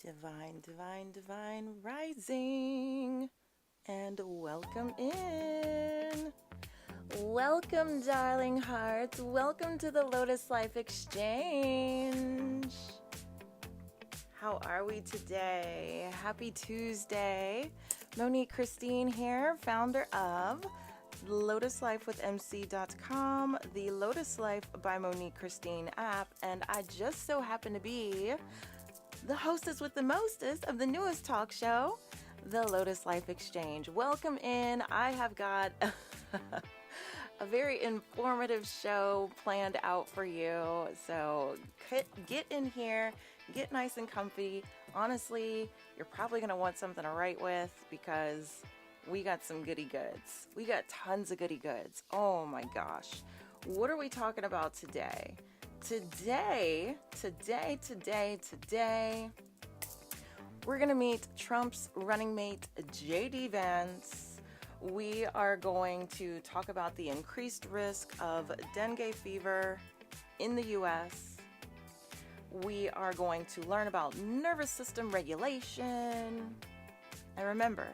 Divine, divine, divine rising, and welcome in. Welcome, darling hearts. Welcome to the Lotus Life Exchange. How are we today? Happy Tuesday. Monique Christine here, founder of lotuslifewithmc.com, the Lotus Life by Monique Christine app, and I just so happen to be the hostess with the mostest of the newest talk show, the Lotus Life Exchange. Welcome in. I have got a very informative show planned out for you. So get in here, get nice and comfy. Honestly, you're probably going to want something to write with because we got some goody goods. We got tons of goody goods. Oh my gosh. What are we talking about today? Today, we're going to meet Trump's running mate, J.D. Vance. We are going to talk about the increased risk of dengue fever in the U.S. We are going to learn about nervous system regulation. And remember,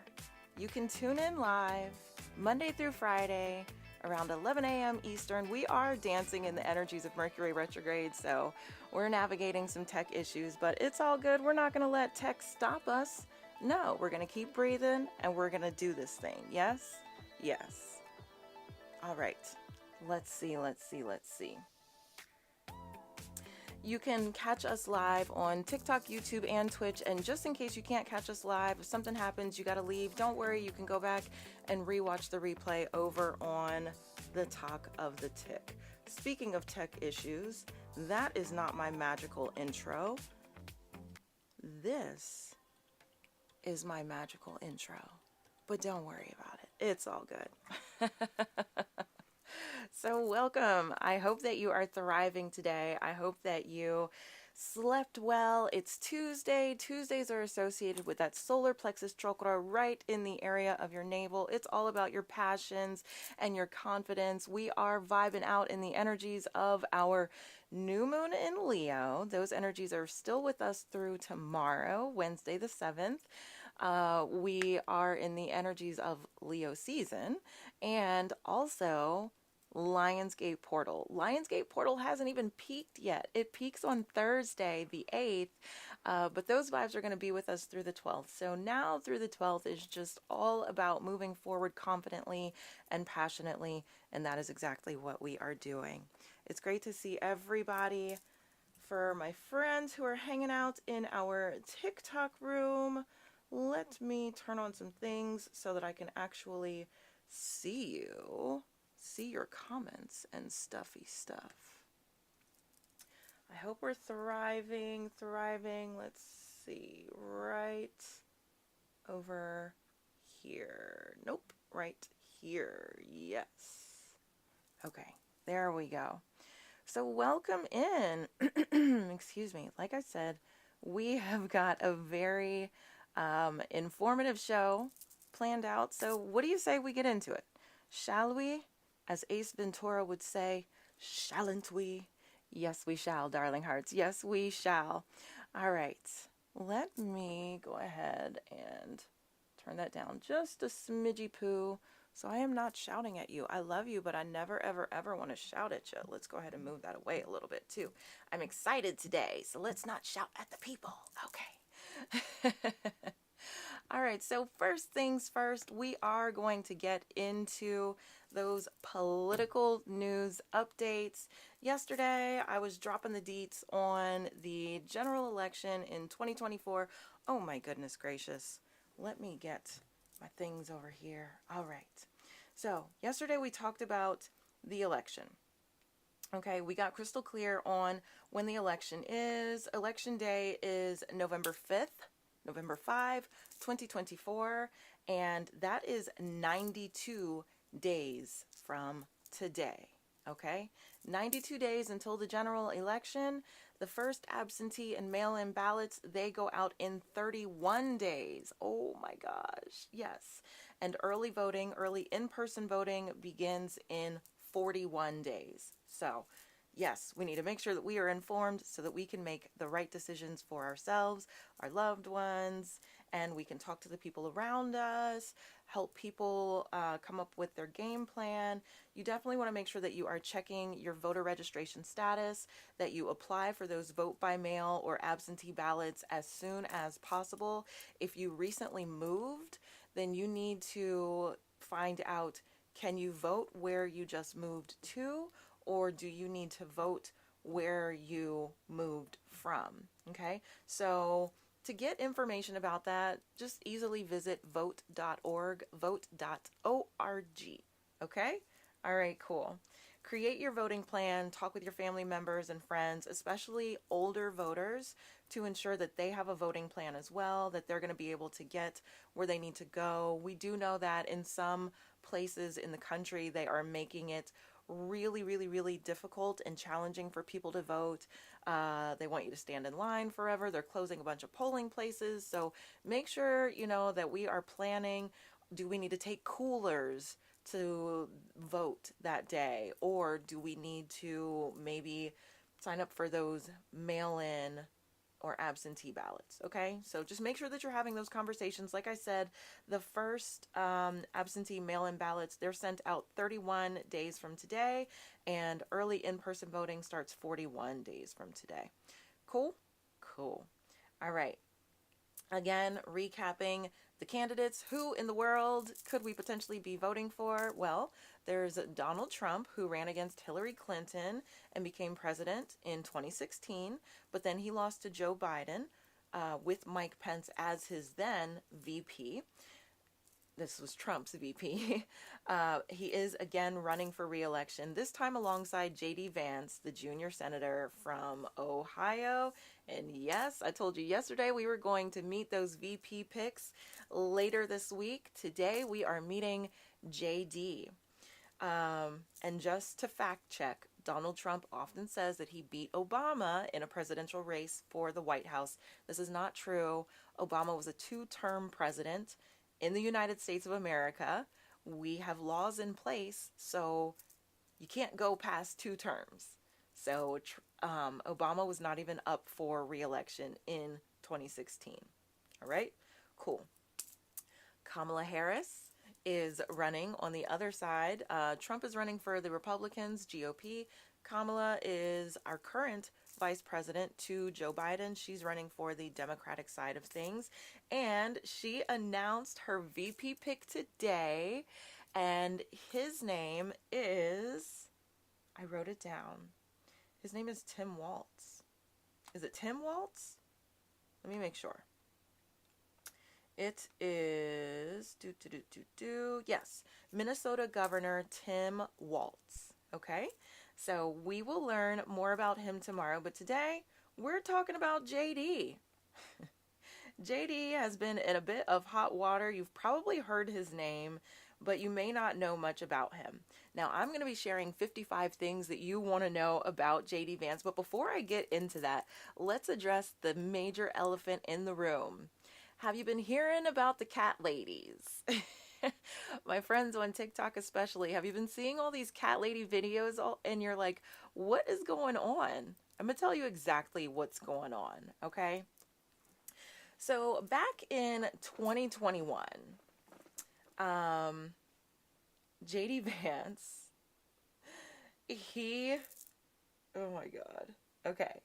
you can tune in live Monday through Friday around 11 a.m. Eastern. We are dancing in the energies of Mercury retrograde, so we're navigating some tech issues, but it's all good. We're not going to let tech stop us. No, we're going to keep breathing, and we're going to do this thing. Yes? Yes. All right. Let's see. You can catch us live on TikTok, YouTube, and Twitch. And just in case you can't catch us live, if something happens, you got to leave, don't worry. You can go back and rewatch the replay over on the Talk of the Tick. Speaking of tech issues, that is not my magical intro. This is my magical intro. But don't worry about it. It's all good. So welcome. I hope that you are thriving today. I hope that you slept well. It's Tuesday. Tuesdays are associated with that solar plexus chakra right in the area of your navel. It's all about your passions and your confidence. We are vibing out in the energies of our new moon in Leo. Those energies are still with us through tomorrow, Wednesday the 7th. We are in the energies of Leo season, and also Lionsgate Portal. Lionsgate Portal hasn't even peaked yet. It peaks on Thursday, the 8th, but those vibes are going to be with us through the 12th. So now through the 12th is just all about moving forward confidently and passionately, and that is exactly what we are doing. It's great to see everybody. For my friends who are hanging out in our TikTok room, let me turn on some things so that I can actually see you. See your comments and stuffy stuff. I hope we're thriving. Let's see, right over here. Nope, right here. Yes. Okay, there we go. So welcome in. Excuse me. Like I said, we have got a very informative show planned out. So what do you say we get into it? Shall we? As Ace Ventura would say, shalln't we? Yes, we shall, darling hearts. Yes, we shall. All right. Let me go ahead and turn that down just a smidgy poo so I am not shouting at you. I love you, but I never, ever, ever want to shout at you. Let's go ahead and move that away a little bit, too. I'm excited today, so let's not shout at the people. Okay. All right, so first things first, we are going to get into those political news updates. Yesterday, I was dropping the deets on the general election in 2024. Oh my goodness gracious. Let me get my things over here. All right. So, yesterday we talked about the election. Okay, we got crystal clear on when the election is. Election day is November 5th, November 5, 2024, and that is 92 days from today. Okay, 92 days until the general election. The first absentee and mail-in ballots, they go out in 31 days. Oh my gosh, yes. And early voting, early in-person voting begins in 41 days. So, yes, we need to make sure that we are informed so that we can make the right decisions for ourselves, our loved ones, and we can talk to the people around us, help people come up with their game plan. You definitely want to make sure that you are checking your voter registration status, that you apply for those vote by mail or absentee ballots as soon as possible. If you recently moved, then you need to find out, can you vote where you just moved to, or do you need to vote where you moved from? Okay, so to get information about that, just easily visit vote.org, vote.org. Okay? All right, cool. Create your voting plan, talk with your family members and friends, especially older voters, to ensure that they have a voting plan as well, that they're going to be able to get where they need to go. We do know that in some places in the country, they are making it really, really, really difficult and challenging for people to vote. They want you to stand in line forever. They're closing a bunch of polling places. So make sure, that we are planning. Do we need to take coolers to vote that day? Or do we need to maybe sign up for those mail-in or absentee ballots? Okay, so just make sure that you're having those conversations. Like I said, the first absentee mail-in ballots, they're sent out 31 days from today, and early in-person voting starts 41 days from today. Cool? Cool. All right. Again, recapping the candidates. Who in the world could we potentially be voting for? Well, there's Donald Trump, who ran against Hillary Clinton and became president in 2016, but then he lost to Joe Biden with Mike Pence as his then VP. This was Trump's VP. He is again running for re-election, this time alongside J.D. Vance, the junior senator from Ohio. And yes, I told you yesterday we were going to meet those VP picks later this week. Today we are meeting J.D. And just to fact check, Donald Trump often says that he beat Obama in a presidential race for the White House. This is not true. Obama was a two-term president in the United States of America. We have laws in place, so you can't go past 2 terms. So Obama was not even up for re-election in 2016. All right, cool. Kamala Harris is running on the other side. Trump is running for the Republicans, GOP. Kamala is our current vice president to Joe Biden. She's running for the Democratic side of things. And she announced her VP pick today. And his name is, I wrote it down. His name is Tim Walz. Is it Tim Walz? Let me make sure. It is, yes, Minnesota Governor Tim Walz. Okay, so we will learn more about him tomorrow, but today we're talking about JD. JD has been in a bit of hot water. You've probably heard his name, but you may not know much about him. Now, I'm going to be sharing 55 things that you want to know about JD Vance, but before I get into that, let's address the major elephant in the room. Have you been hearing about the cat ladies? My friends on TikTok especially, have you been seeing all these cat lady videos and you're like, what is going on? I'm going to tell you exactly what's going on, okay? So back in 2021, JD Vance, oh my God, okay.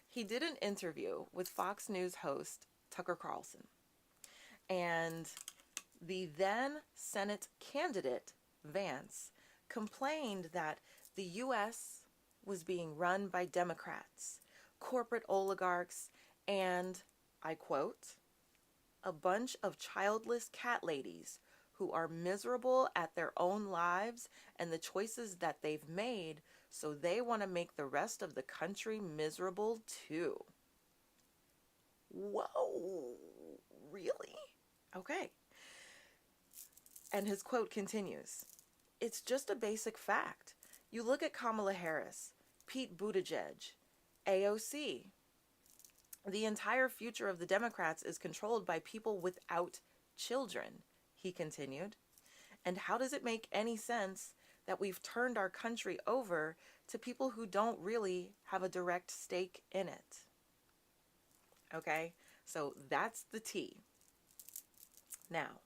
He did an interview with Fox News host Tucker Carlson. And the then Senate candidate, Vance, complained that the U.S. was being run by Democrats, corporate oligarchs, and, I quote, a bunch of childless cat ladies who are miserable at their own lives and the choices that they've made, so they want to make the rest of the country miserable too. Whoa, really? Okay. And his quote continues, it's just a basic fact. You look at Kamala Harris, Pete Buttigieg, AOC. The entire future of the Democrats is controlled by people without children, he continued. And how does it make any sense that we've turned our country over to people who don't really have a direct stake in it? Okay, so that's the tea. Now,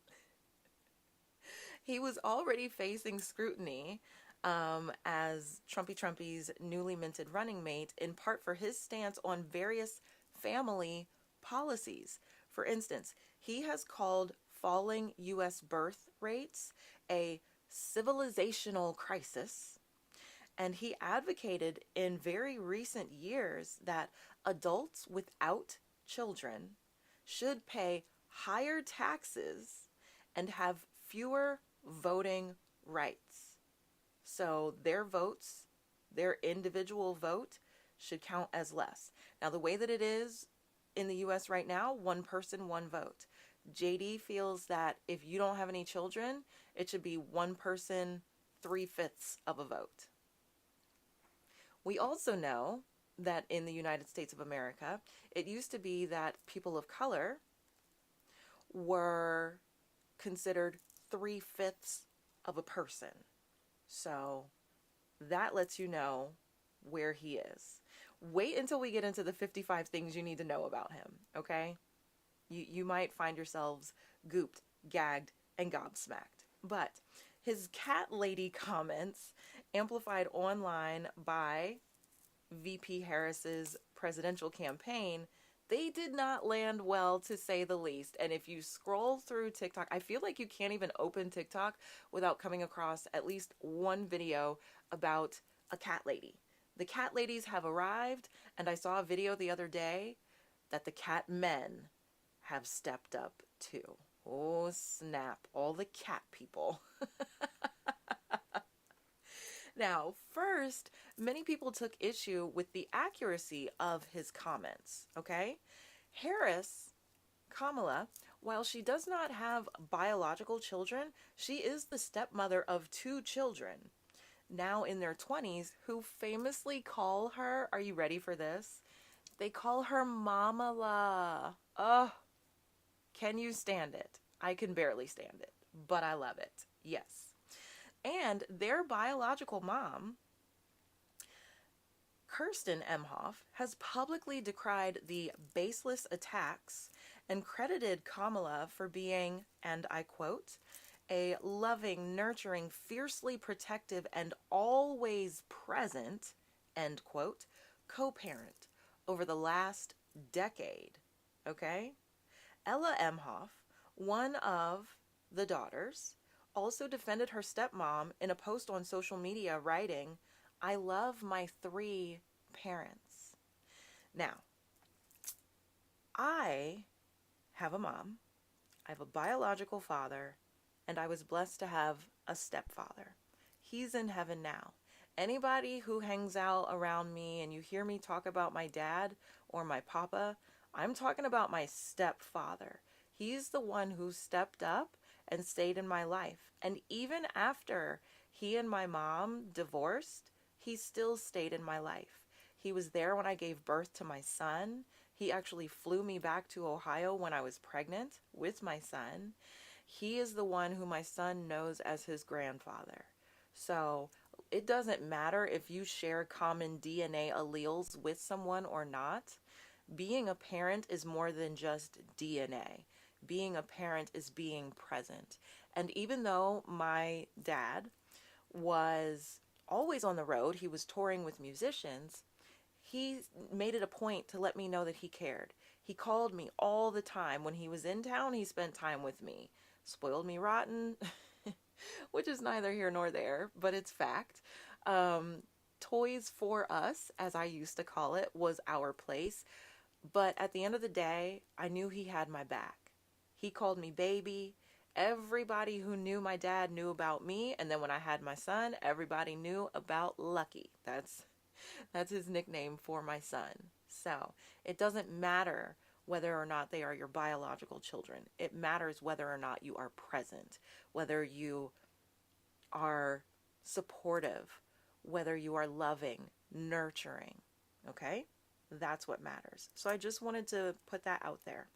he was already facing scrutiny as Trumpy's newly minted running mate, in part for his stance on various family policies. For instance, he has called falling U.S. birth rates a civilizational crisis, and he advocated in very recent years that adults without children should pay higher taxes and have fewer voting rights. So their votes, their individual vote, should count as less. Now, the way that it is in the U.S. right now, one person, one vote. JD feels that if you don't have any children, it should be one person, 3/5 of a vote. We also know that in the United States of America, it used to be that people of color were considered 3/5 of a person. So that lets you know where he is. Wait until we get into the 55 things you need to know about him, okay? You might find yourselves gooped, gagged, and gobsmacked. But his cat lady comments, amplified online by VP Harris's presidential campaign, they did not land well, to say the least. And if you scroll through TikTok, I feel like you can't even open TikTok without coming across at least one video about a cat lady. The cat ladies have arrived, and I saw a video the other day that the cat men have stepped up too. Oh, snap. All the cat people. Now, first, many people took issue with the accuracy of his comments, okay? Harris, Kamala, while she does not have biological children, she is the stepmother of 2 children, now in their 20s, who famously call her, are you ready for this? They call her Mamala. Ugh. Can you stand it? I can barely stand it, but I love it. Yes. And their biological mom, Kirsten Emhoff, has publicly decried the baseless attacks and credited Kamala for being, and I quote, a loving, nurturing, fiercely protective, and always present, end quote, co-parent over the last decade. Okay? Ella Emhoff, one of the daughters, also defended her stepmom in a post on social media, writing, I love my 3 parents. Now, I have a mom, I have a biological father, and I was blessed to have a stepfather. He's in heaven now. Anybody who hangs out around me and you hear me talk about my dad or my papa, I'm talking about my stepfather. He's the one who stepped up and stayed in my life. And even after he and my mom divorced, he still stayed in my life. He was there when I gave birth to my son. He actually flew me back to Ohio when I was pregnant with my son. He is the one who my son knows as his grandfather. So it doesn't matter if you share common DNA alleles with someone or not. Being a parent is more than just DNA. Being a parent is being present. And even though my dad was always on the road, he was touring with musicians, he made it a point to let me know that he cared. He called me all the time. When he was in town, he spent time with me. Spoiled me rotten, which is neither here nor there, but it's fact. Um, Toys for Us, as I used to call it, was our place. But at the end of the day, I knew he had my back. He called me baby. Everybody who knew my dad knew about me, and then when I had my son, everybody knew about Lucky. That's his nickname for my son. So, it doesn't matter whether or not they are your biological children. It matters whether or not you are present, whether you are supportive, whether you are loving, nurturing. Okay? That's what matters. So I just wanted to put that out there.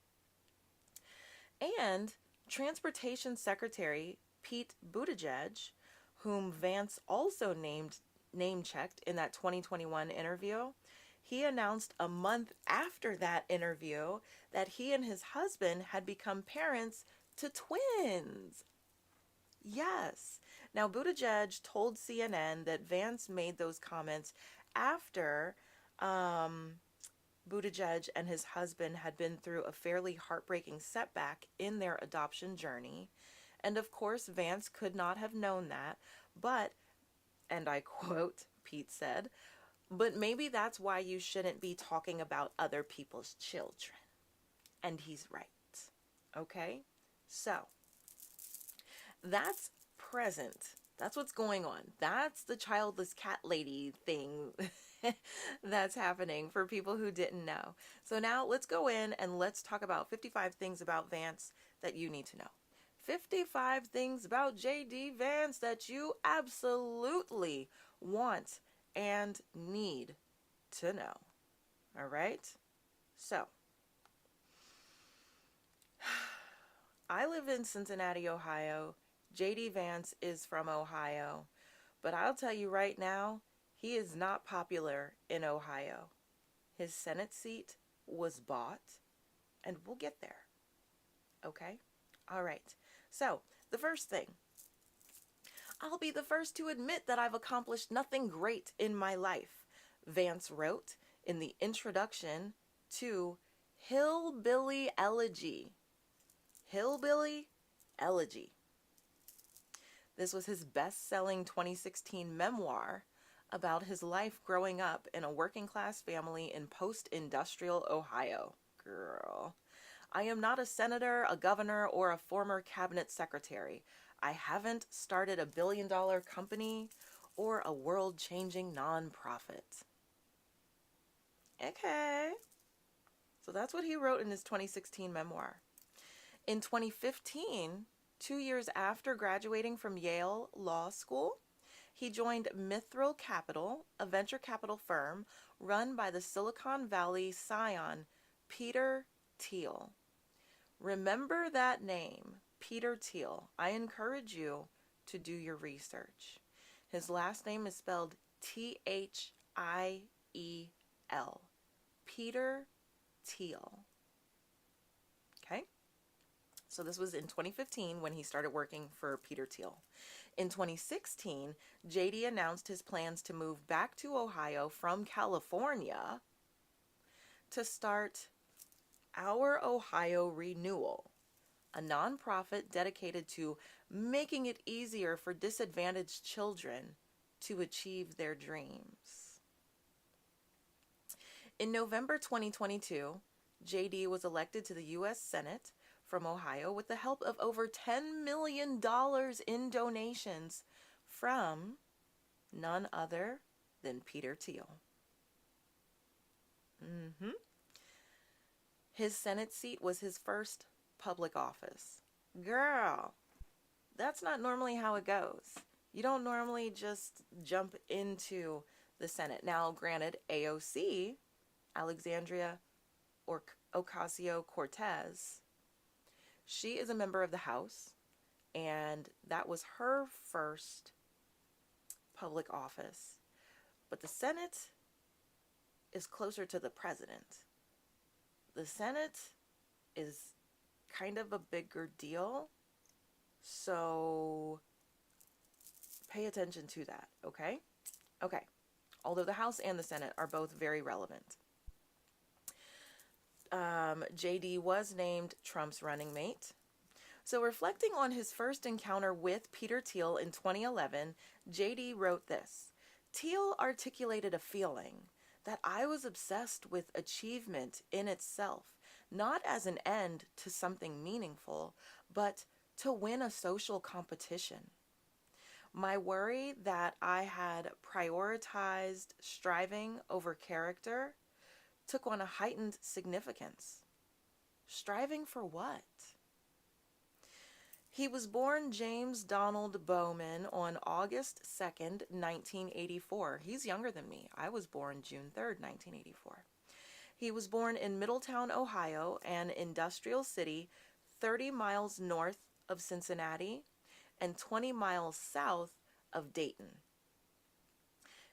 And Transportation Secretary Pete Buttigieg, whom Vance also name checked in that 2021 interview, he announced a month after that interview that he and his husband had become parents to twins. Yes. Now, Buttigieg told CNN that Vance made those comments after Buttigieg and his husband had been through a fairly heartbreaking setback in their adoption journey. And of course, Vance could not have known that, but, and I quote, Pete said, but maybe that's why you shouldn't be talking about other people's children. And he's right. Okay? So, that's present. That's what's going on. That's the childless cat lady thing that's happening for people who didn't know. So now let's go in and let's talk about 55 things about Vance that you need to know. 55 things about JD Vance that you absolutely want and need to know. All right? So, I live in Cincinnati, Ohio. JD Vance is from Ohio. But I'll tell you right now, he is not popular in Ohio. His Senate seat was bought, and we'll get there. Okay? All right. So, the first thing. I'll be the first to admit that I've accomplished nothing great in my life, Vance wrote in the introduction to Hillbilly Elegy. Hillbilly Elegy. This was his best-selling 2016 memoir about his life growing up in a working-class family in post-industrial Ohio. Girl. I am not a senator, a governor, or a former cabinet secretary. I haven't started a billion-dollar company or a world-changing nonprofit. Okay. So that's what he wrote in his 2016 memoir. In 2015, 2 years after graduating from Yale Law School, he joined Mithril Capital, a venture capital firm run by the Silicon Valley scion Peter Thiel. Remember that name, Peter Thiel. I encourage you to do your research. His last name is spelled Thiel. Peter Thiel. Okay? So this was in 2015 when he started working for Peter Thiel. In 2016, JD announced his plans to move back to Ohio from California to start Our Ohio Renewal, a nonprofit dedicated to making it easier for disadvantaged children to achieve their dreams. In November 2022, JD was elected to the U.S. Senate from Ohio with the help of over $10 million in donations from none other than Peter Thiel. His Senate seat was his first public office. Girl, that's not normally how it goes. You don't normally just jump into the Senate. Now, granted, AOC, Alexandria Ocasio-Cortez, she is a member of the House, and that was her first public office. But the Senate is closer to the president. The Senate is kind of a bigger deal, so pay attention to that, okay? Okay, although the House and the Senate are both very relevant. JD was named Trump's running mate. So, reflecting on his first encounter with Peter Thiel in 2011, JD wrote this. Thiel articulated a feeling that I was obsessed with achievement in itself, not as an end to something meaningful, but to win a social competition. My worry that I had prioritized striving over character took on a heightened significance. Striving for what? He was born James Donald Bowman on August 2nd, 1984. He's younger than me. I was born June 3rd, 1984. He was born in Middletown, Ohio, an industrial city 30 miles north of Cincinnati and 20 miles south of Dayton.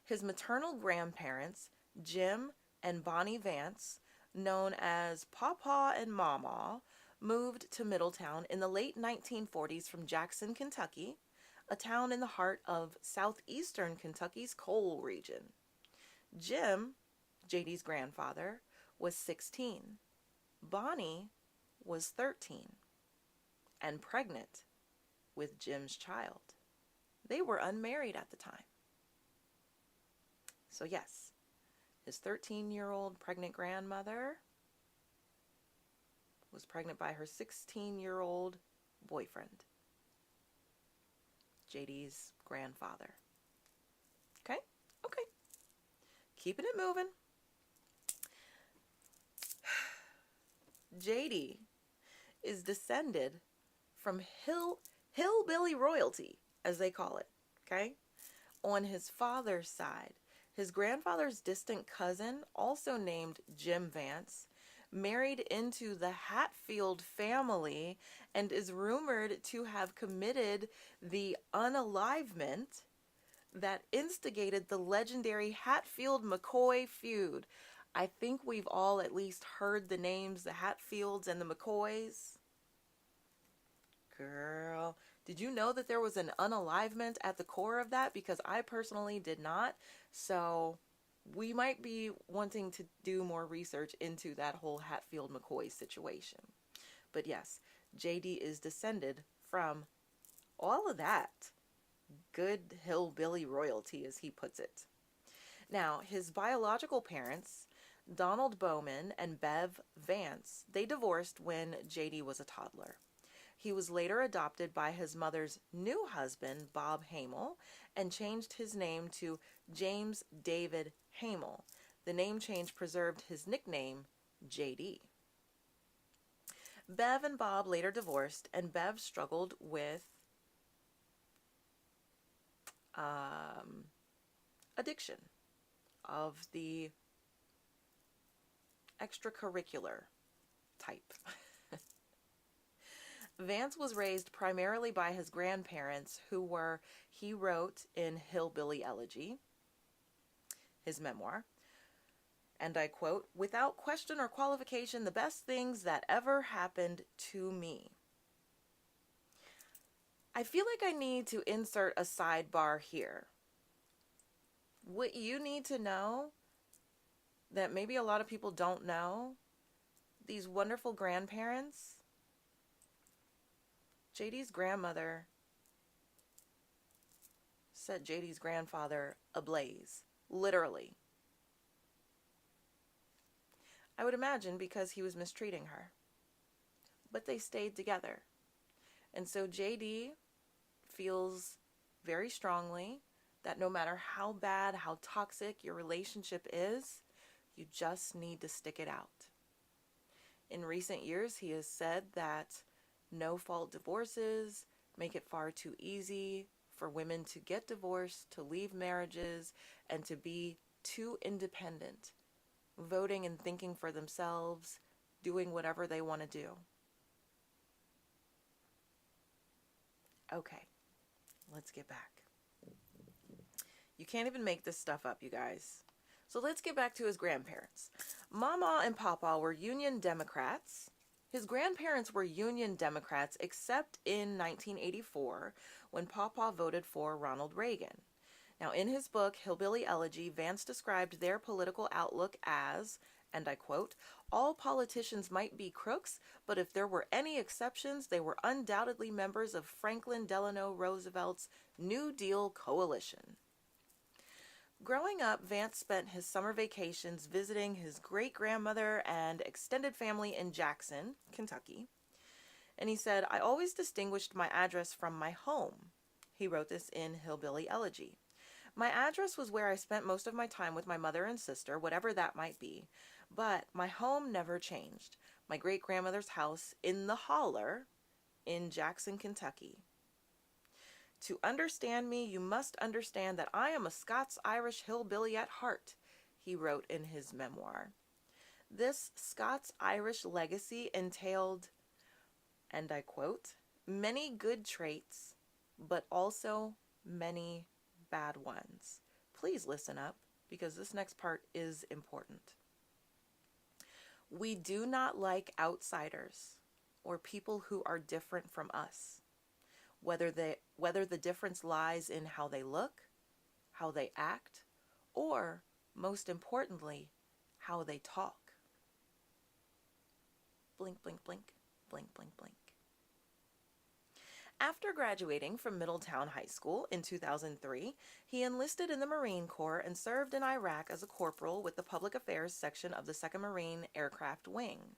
His maternal grandparents, Jim and Bonnie Vance, known as Pawpaw and Mama, moved to Middletown in the late 1940s from Jackson, Kentucky, a town in the heart of southeastern Kentucky's coal region. Jim, JD's grandfather, was 16. Bonnie was 13 and pregnant with Jim's child. They were unmarried at the time. So yes, his 13-year-old pregnant grandmother was pregnant by her 16-year-old boyfriend, JD's grandfather. Okay? Okay. Keeping it moving. JD is descended from hillbilly royalty, as they call it, okay? On his father's side, his grandfather's distant cousin, also named Jim Vance, married into the Hatfield family and is rumored to have committed the unalivement that instigated the legendary Hatfield-McCoy feud. I think we've all at least heard the names, the Hatfields and the McCoys. Girl, did you know that there was an unalivement at the core of that? Because I personally did not. So we might be wanting to do more research into that whole Hatfield-McCoy situation. But yes, JD is descended from all of that good hillbilly royalty, as he puts it. Now, his biological parents, Donald Bowman and Bev Vance, they divorced when JD was a toddler. He was later adopted by his mother's new husband, Bob Hamel, and changed his name to James David Hamel. The name change preserved his nickname, JD. Bev and Bob later divorced, and Bev struggled with addiction of the extracurricular type. Vance was raised primarily by his grandparents, who were, he wrote in Hillbilly Elegy, his memoir, and I quote, "Without question or qualification, the best things that ever happened to me." I feel like I need to insert a sidebar here. What you need to know that maybe a lot of people don't know, these wonderful grandparents, JD's grandmother set JD's grandfather ablaze, literally. I would imagine because he was mistreating her. But they stayed together. And so JD feels very strongly that no matter how bad, how toxic your relationship is, you just need to stick it out. In recent years, he has said that no-fault divorces make it far too easy for women to get divorced, to leave marriages, and to be too independent, voting and thinking for themselves, doing whatever they want to do. Okay, let's get back. You can't even make this stuff up, you guys. So let's get back to his grandparents. Mama and Papa were Union Democrats. His grandparents were Union Democrats, except in 1984, when Papa voted for Ronald Reagan. Now, in his book, Hillbilly Elegy, Vance described their political outlook as, and I quote, "All politicians might be crooks, but if there were any exceptions, they were undoubtedly members of Franklin Delano Roosevelt's New Deal coalition." Growing up, Vance spent his summer vacations visiting his great grandmother and extended family in Jackson, Kentucky. And he said, "I always distinguished my address from my home." He wrote this in Hillbilly Elegy. "My address was where I spent most of my time with my mother and sister, whatever that might be. But my home never changed. My great grandmother's house in the holler in Jackson, Kentucky. To understand me, you must understand that I am a Scots-Irish hillbilly at heart," he wrote in his memoir. This Scots-Irish legacy entailed, and I quote, "many good traits, but also many bad ones." Please listen up, because this next part is important. "We do not like outsiders or people who are different from us, whether the difference lies in how they look, how they act, or, most importantly, how they talk." Blink, blink, blink, blink, blink, blink. After graduating from Middletown High School in 2003, he enlisted in the Marine Corps and served in Iraq as a corporal with the Public Affairs section of the 2nd Marine Aircraft Wing.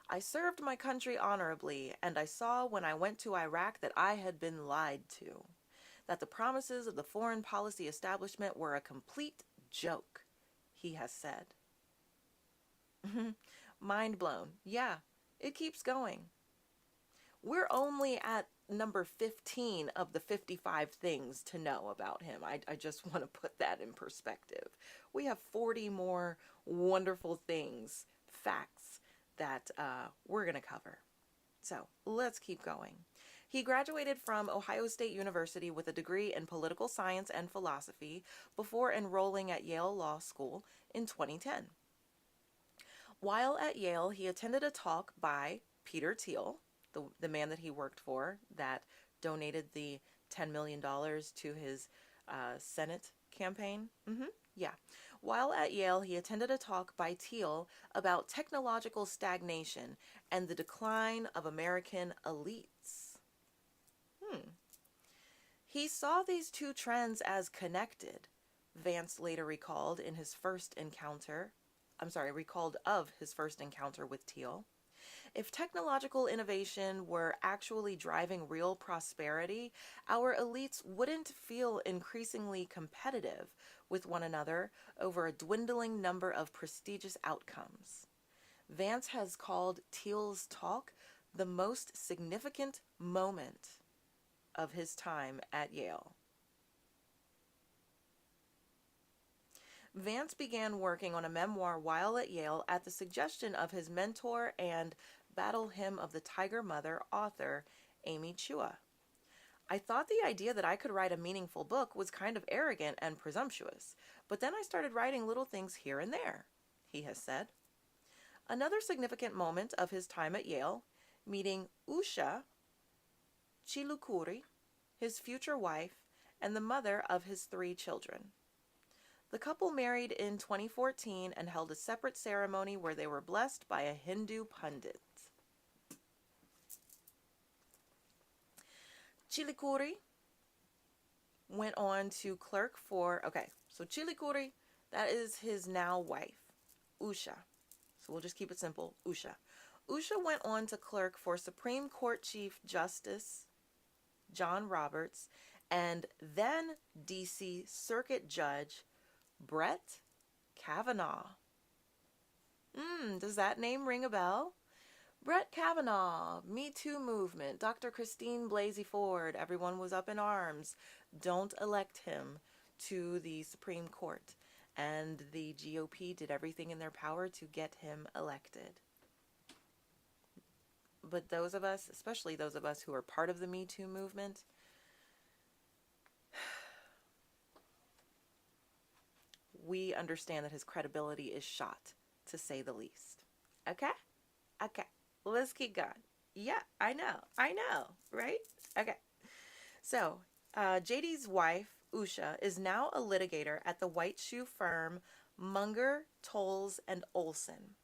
"I served my country honorably, and I saw when I went to Iraq that I had been lied to, that the promises of the foreign policy establishment were a complete joke," he has said. Mind blown. Yeah, it keeps going. We're only at number 15 of the 55 things to know about him. I just want to put that in perspective. We have 40 more wonderful things, facts, that we're going to cover. So let's keep going. He graduated from Ohio State University with a degree in political science and philosophy before enrolling at Yale Law School in 2010. While at Yale, he attended a talk by Peter Thiel, the man that he worked for, that donated the $10 million to his Senate campaign. Yeah. While at Yale, he attended a talk by Thiel about technological stagnation and the decline of American elites. He saw these two trends as connected, Vance later recalled of his first encounter with Thiel. If technological innovation were actually driving real prosperity, our elites wouldn't feel increasingly competitive with one another over a dwindling number of prestigious outcomes. Vance has called Thiel's talk the most significant moment of his time at Yale. Vance began working on a memoir while at Yale at the suggestion of his mentor and Battle Hymn of the Tiger Mother author, Amy Chua. "I thought the idea that I could write a meaningful book was kind of arrogant and presumptuous, but then I started writing little things here and there," he has said. Another significant moment of his time at Yale, meeting Usha Chilukuri, his future wife, and the mother of his 3 children. The couple married in 2014 and held a separate ceremony where they were blessed by a Hindu pundit. Chilikuri went on to clerk for, so Chilikuri, that is his now wife, Usha. So we'll just keep it simple, Usha. Usha went on to clerk for Supreme Court Chief Justice John Roberts and then D.C. Circuit Judge Brett Kavanaugh. Does that name ring a bell? Brett Kavanaugh, Me Too movement, Dr. Christine Blasey Ford, everyone was up in arms. Don't elect him to the Supreme Court. And the GOP did everything in their power to get him elected. But those of us, especially those of us who are part of the Me Too movement, we understand that his credibility is shot, to say the least. Okay? Let's keep going. Yeah, I know, right? Okay. So, JD's wife, Usha, is now a litigator at the white shoe firm Munger, Tolles, and Olson.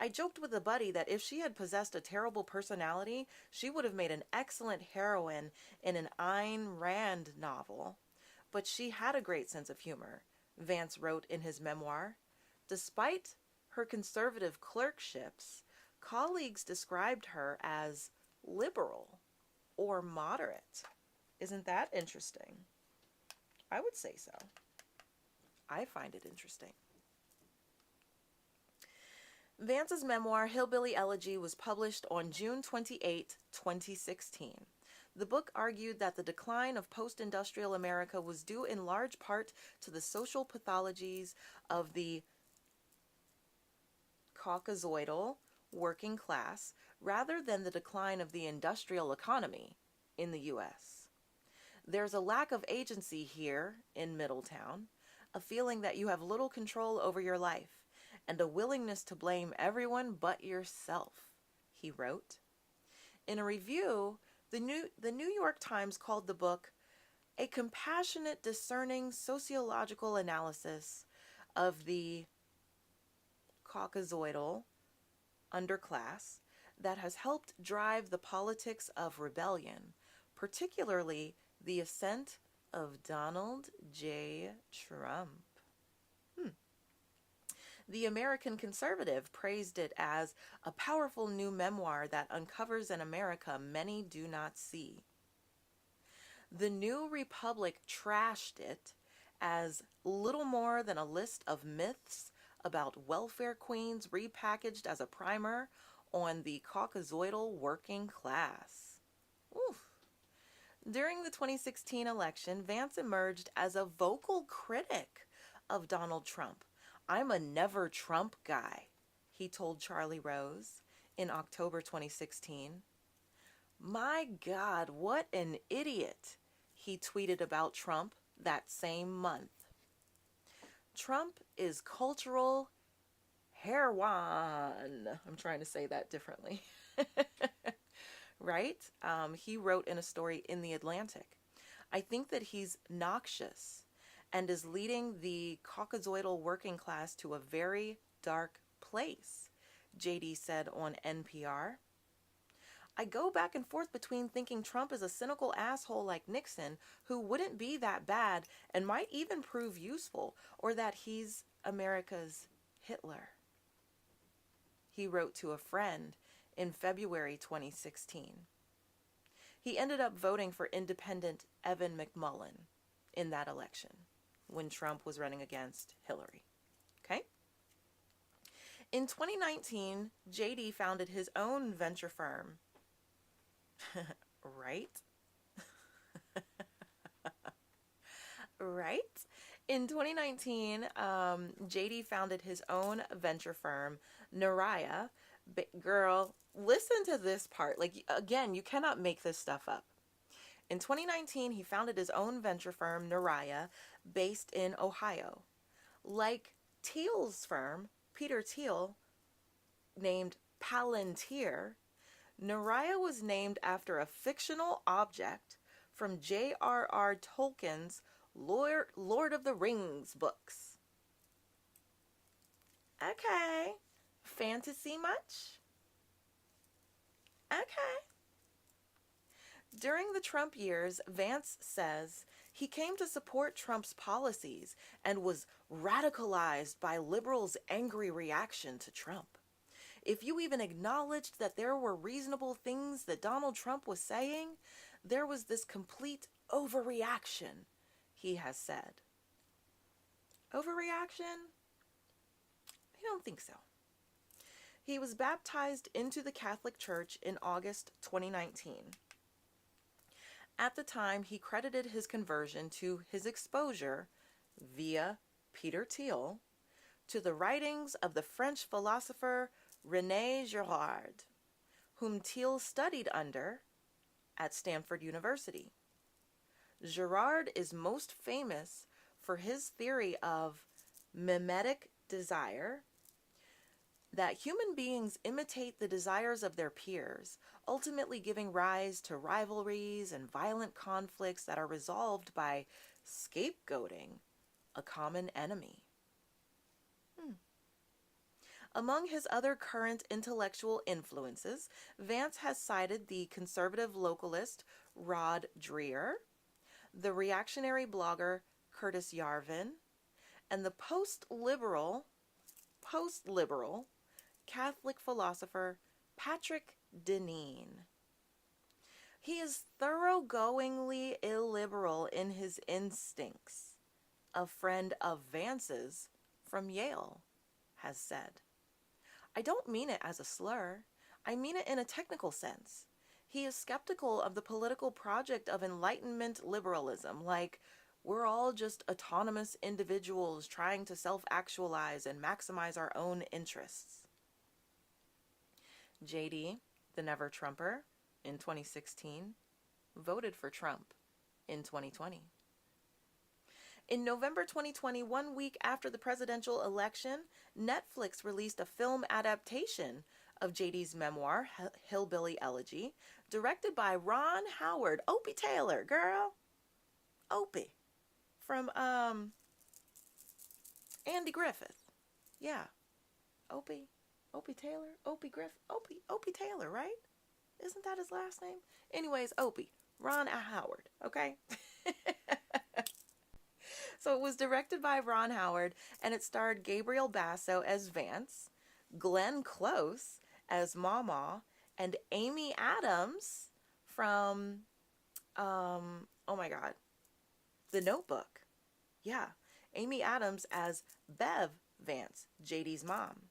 I joked with a buddy that if she had possessed a terrible personality, she would have made an excellent heroine in an Ayn Rand novel. But she had a great sense of humor, Vance wrote in his memoir. Despite her conservative clerkships, colleagues described her as liberal or moderate. Isn't that interesting? I would say so. I find it interesting. Vance's memoir, Hillbilly Elegy, was published on June 28, 2016. The book argued that the decline of post-industrial America was due in large part to the social pathologies of the Caucasoidal working class rather than the decline of the industrial economy in the U.S. There's a lack of agency here in Middletown, a feeling that you have little control over your life, and a willingness to blame everyone but yourself, he wrote. In a review, the New York Times called the book a compassionate, discerning sociological analysis of the Caucasoidal underclass that has helped drive the politics of rebellion, particularly the ascent of Donald J. Trump. The American Conservative praised it as a powerful new memoir that uncovers an America many do not see. The New Republic trashed it as little more than a list of myths about welfare queens repackaged as a primer on the Caucasoidal working class. Oof. During the 2016 election, Vance emerged as a vocal critic of Donald Trump. I'm a never Trump guy, he told Charlie Rose in October 2016. My God, what an idiot, he tweeted about Trump that same month. Trump is cultural heroin. I'm trying to say that differently. Right? He wrote in a story in The Atlantic. I think that he's noxious and is leading the Caucasoidal working class to a very dark place, JD said on NPR. I go back and forth between thinking Trump is a cynical asshole like Nixon who wouldn't be that bad and might even prove useful, or that he's America's Hitler. He wrote to a friend in February 2016. He ended up voting for independent Evan McMullin in that election when Trump was running against Hillary. Okay? In 2019, JD founded his own venture firm. Right? Right? In 2019, JD founded his own venture firm, Naraya. Girl, listen to this part. Like, again, you cannot make this stuff up. In 2019, he founded his own venture firm, Naraya, based in Ohio. Like Thiel's firm, Peter Thiel, named Palantir, Naraya was named after a fictional object from J.R.R. Tolkien's Lord of the Rings books. Okay. Fantasy much? Okay. During the Trump years, Vance says he came to support Trump's policies and was radicalized by liberals' angry reaction to Trump. If you even acknowledged that there were reasonable things that Donald Trump was saying, there was this complete overreaction, he has said. Overreaction? I don't think so. He was baptized into the Catholic Church in August 2019. At the time, he credited his conversion to his exposure, via Peter Thiel, to the writings of the French philosopher René Girard, whom Thiel studied under at Stanford University. Girard is most famous for his theory of mimetic desire, that human beings imitate the desires of their peers, ultimately giving rise to rivalries and violent conflicts that are resolved by scapegoating a common enemy. Among his other current intellectual influences, Vance has cited the conservative localist Rod Dreher, the reactionary blogger Curtis Yarvin, and the post-liberal Catholic philosopher Patrick Deneen. He is thoroughgoingly illiberal in his instincts, a friend of Vance's from Yale has said. I don't mean it as a slur. I mean it in a technical sense. He is skeptical of the political project of Enlightenment liberalism, like we're all just autonomous individuals trying to self-actualize and maximize our own interests. JD, the Never Trumper, in 2016, voted for Trump in 2020. In November 2020, 1 week after the presidential election, Netflix released a film adaptation of JD's memoir, Hillbilly Elegy, directed by Ron Howard. Opie Taylor, girl. Opie. From, Andy Griffith. Yeah. Opie Taylor? Opie Taylor, right? Isn't that his last name? Anyways, Opie. Ron Howard, okay? So it was directed by Ron Howard, and it starred Gabriel Basso as Vance, Glenn Close as Mama, and Amy Adams from, oh my God, The Notebook. Yeah, Amy Adams as Bev Vance, JD's mom.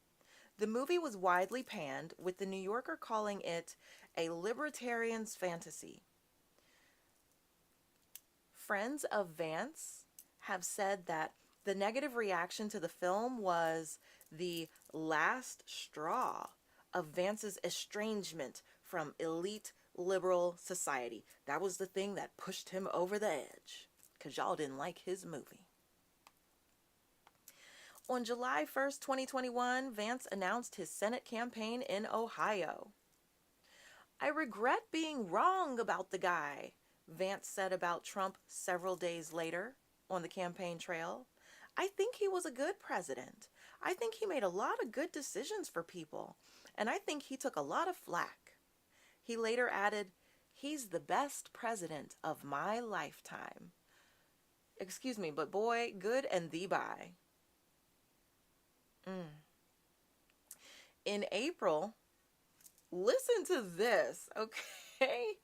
The movie was widely panned, with The New Yorker calling it a libertarian's fantasy. Friends of Vance have said that the negative reaction to the film was the last straw of Vance's estrangement from elite liberal society. That was the thing that pushed him over the edge, because y'all didn't like his movie. On July 1st, 2021, Vance announced his Senate campaign in Ohio. I regret being wrong about the guy, Vance said about Trump several days later on the campaign trail. I think he was a good president. I think he made a lot of good decisions for people, and I think he took a lot of flack. He later added, he's the best president of my lifetime. Excuse me, but boy, good and thee bye. In April, listen to this, okay?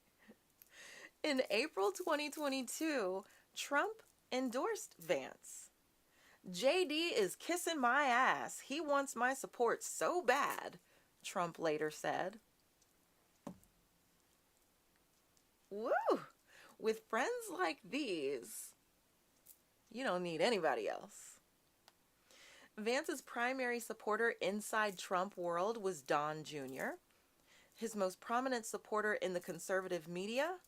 In April 2022, Trump endorsed Vance. JD is kissing my ass. He wants my support so bad, Trump later said. Woo! With friends like these, you don't need anybody else. Vance's primary supporter inside Trump world was Don Jr. His most prominent supporter in the conservative media,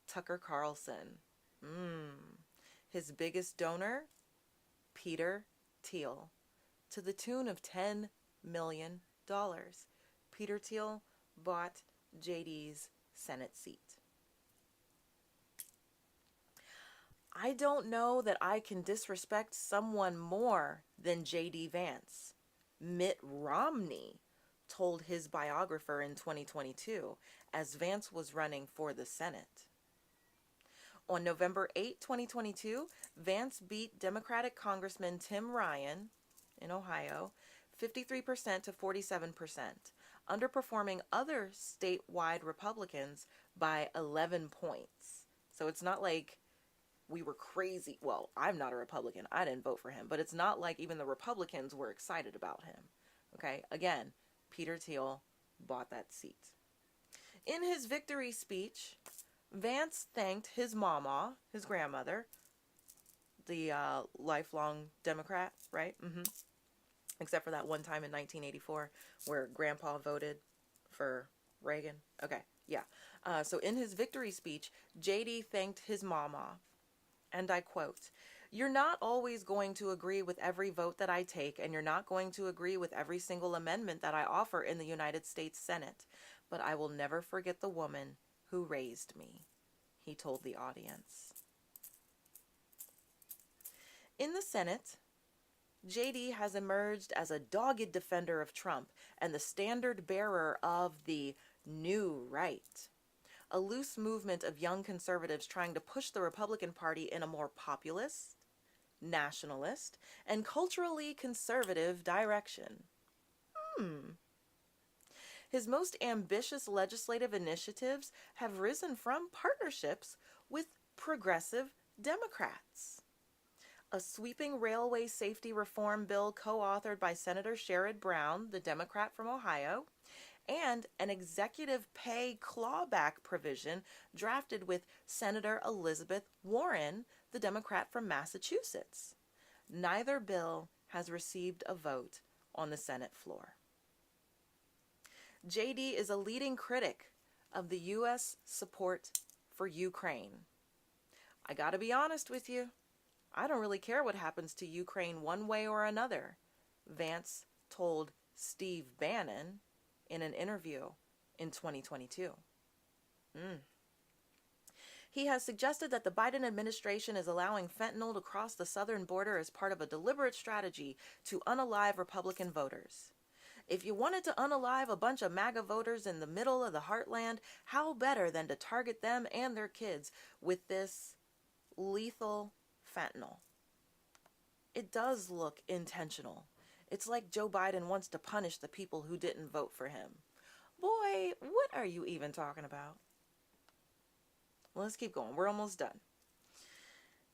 Tucker Carlson. His biggest donor, Peter Thiel, to the tune of $10 million. Peter Thiel bought JD's Senate seat. I don't know that I can disrespect someone more than JD Vance, Mitt Romney told his biographer in 2022 as Vance was running for the Senate. On November 8, 2022, Vance beat Democratic Congressman Tim Ryan in Ohio 53% to 47%, underperforming other statewide Republicans by 11 points. So it's not like we were crazy. Well, I'm not a Republican. I didn't vote for him. But it's not like even the Republicans were excited about him. Okay? Again, Peter Thiel bought that seat. In his victory speech, Vance thanked his mama, his grandmother, the lifelong Democrat, right? Except for that one time in 1984 where Grandpa voted for Reagan. Okay, yeah. So in his victory speech, JD thanked his mama. And I quote, "You're not always going to agree with every vote that I take, and you're not going to agree with every single amendment that I offer in the United States Senate, but I will never forget the woman who raised me," he told the audience. In the Senate, JD has emerged as a dogged defender of Trump and the standard bearer of the new right, a loose movement of young conservatives trying to push the Republican Party in a more populist, nationalist, and culturally conservative direction. His most ambitious legislative initiatives have risen from partnerships with progressive Democrats. A sweeping railway safety reform bill co-authored by Senator Sherrod Brown, the Democrat from Ohio, and an executive pay clawback provision drafted with Senator Elizabeth Warren, the Democrat from Massachusetts. Neither bill has received a vote on the Senate floor. JD is a leading critic of the U.S. support for Ukraine. I gotta be honest with you, I don't really care what happens to Ukraine one way or another, Vance told Steve Bannon in an interview in 2022. He has suggested that the Biden administration is allowing fentanyl to cross the southern border as part of a deliberate strategy to unalive Republican voters. If you wanted to unalive a bunch of MAGA voters in the middle of the heartland, how better than to target them and their kids with this lethal fentanyl? It does look intentional. It's like Joe Biden wants to punish the people who didn't vote for him. Boy, what are you even talking about? Well, let's keep going. We're almost done.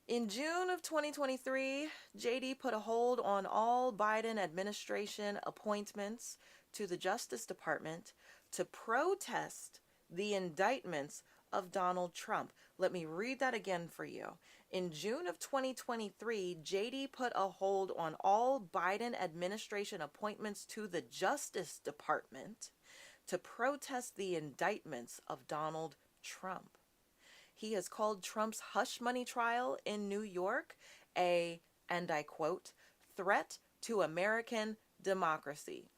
In June of 2023, JD put a hold on all Biden administration appointments to the Justice Department to protest the indictments of Donald Trump. Let me read that again for you. In June of 2023, JD put a hold on all Biden administration appointments to the Justice Department to protest the indictments of Donald Trump. He has called Trump's hush money trial in New York a, and I quote, threat to American democracy.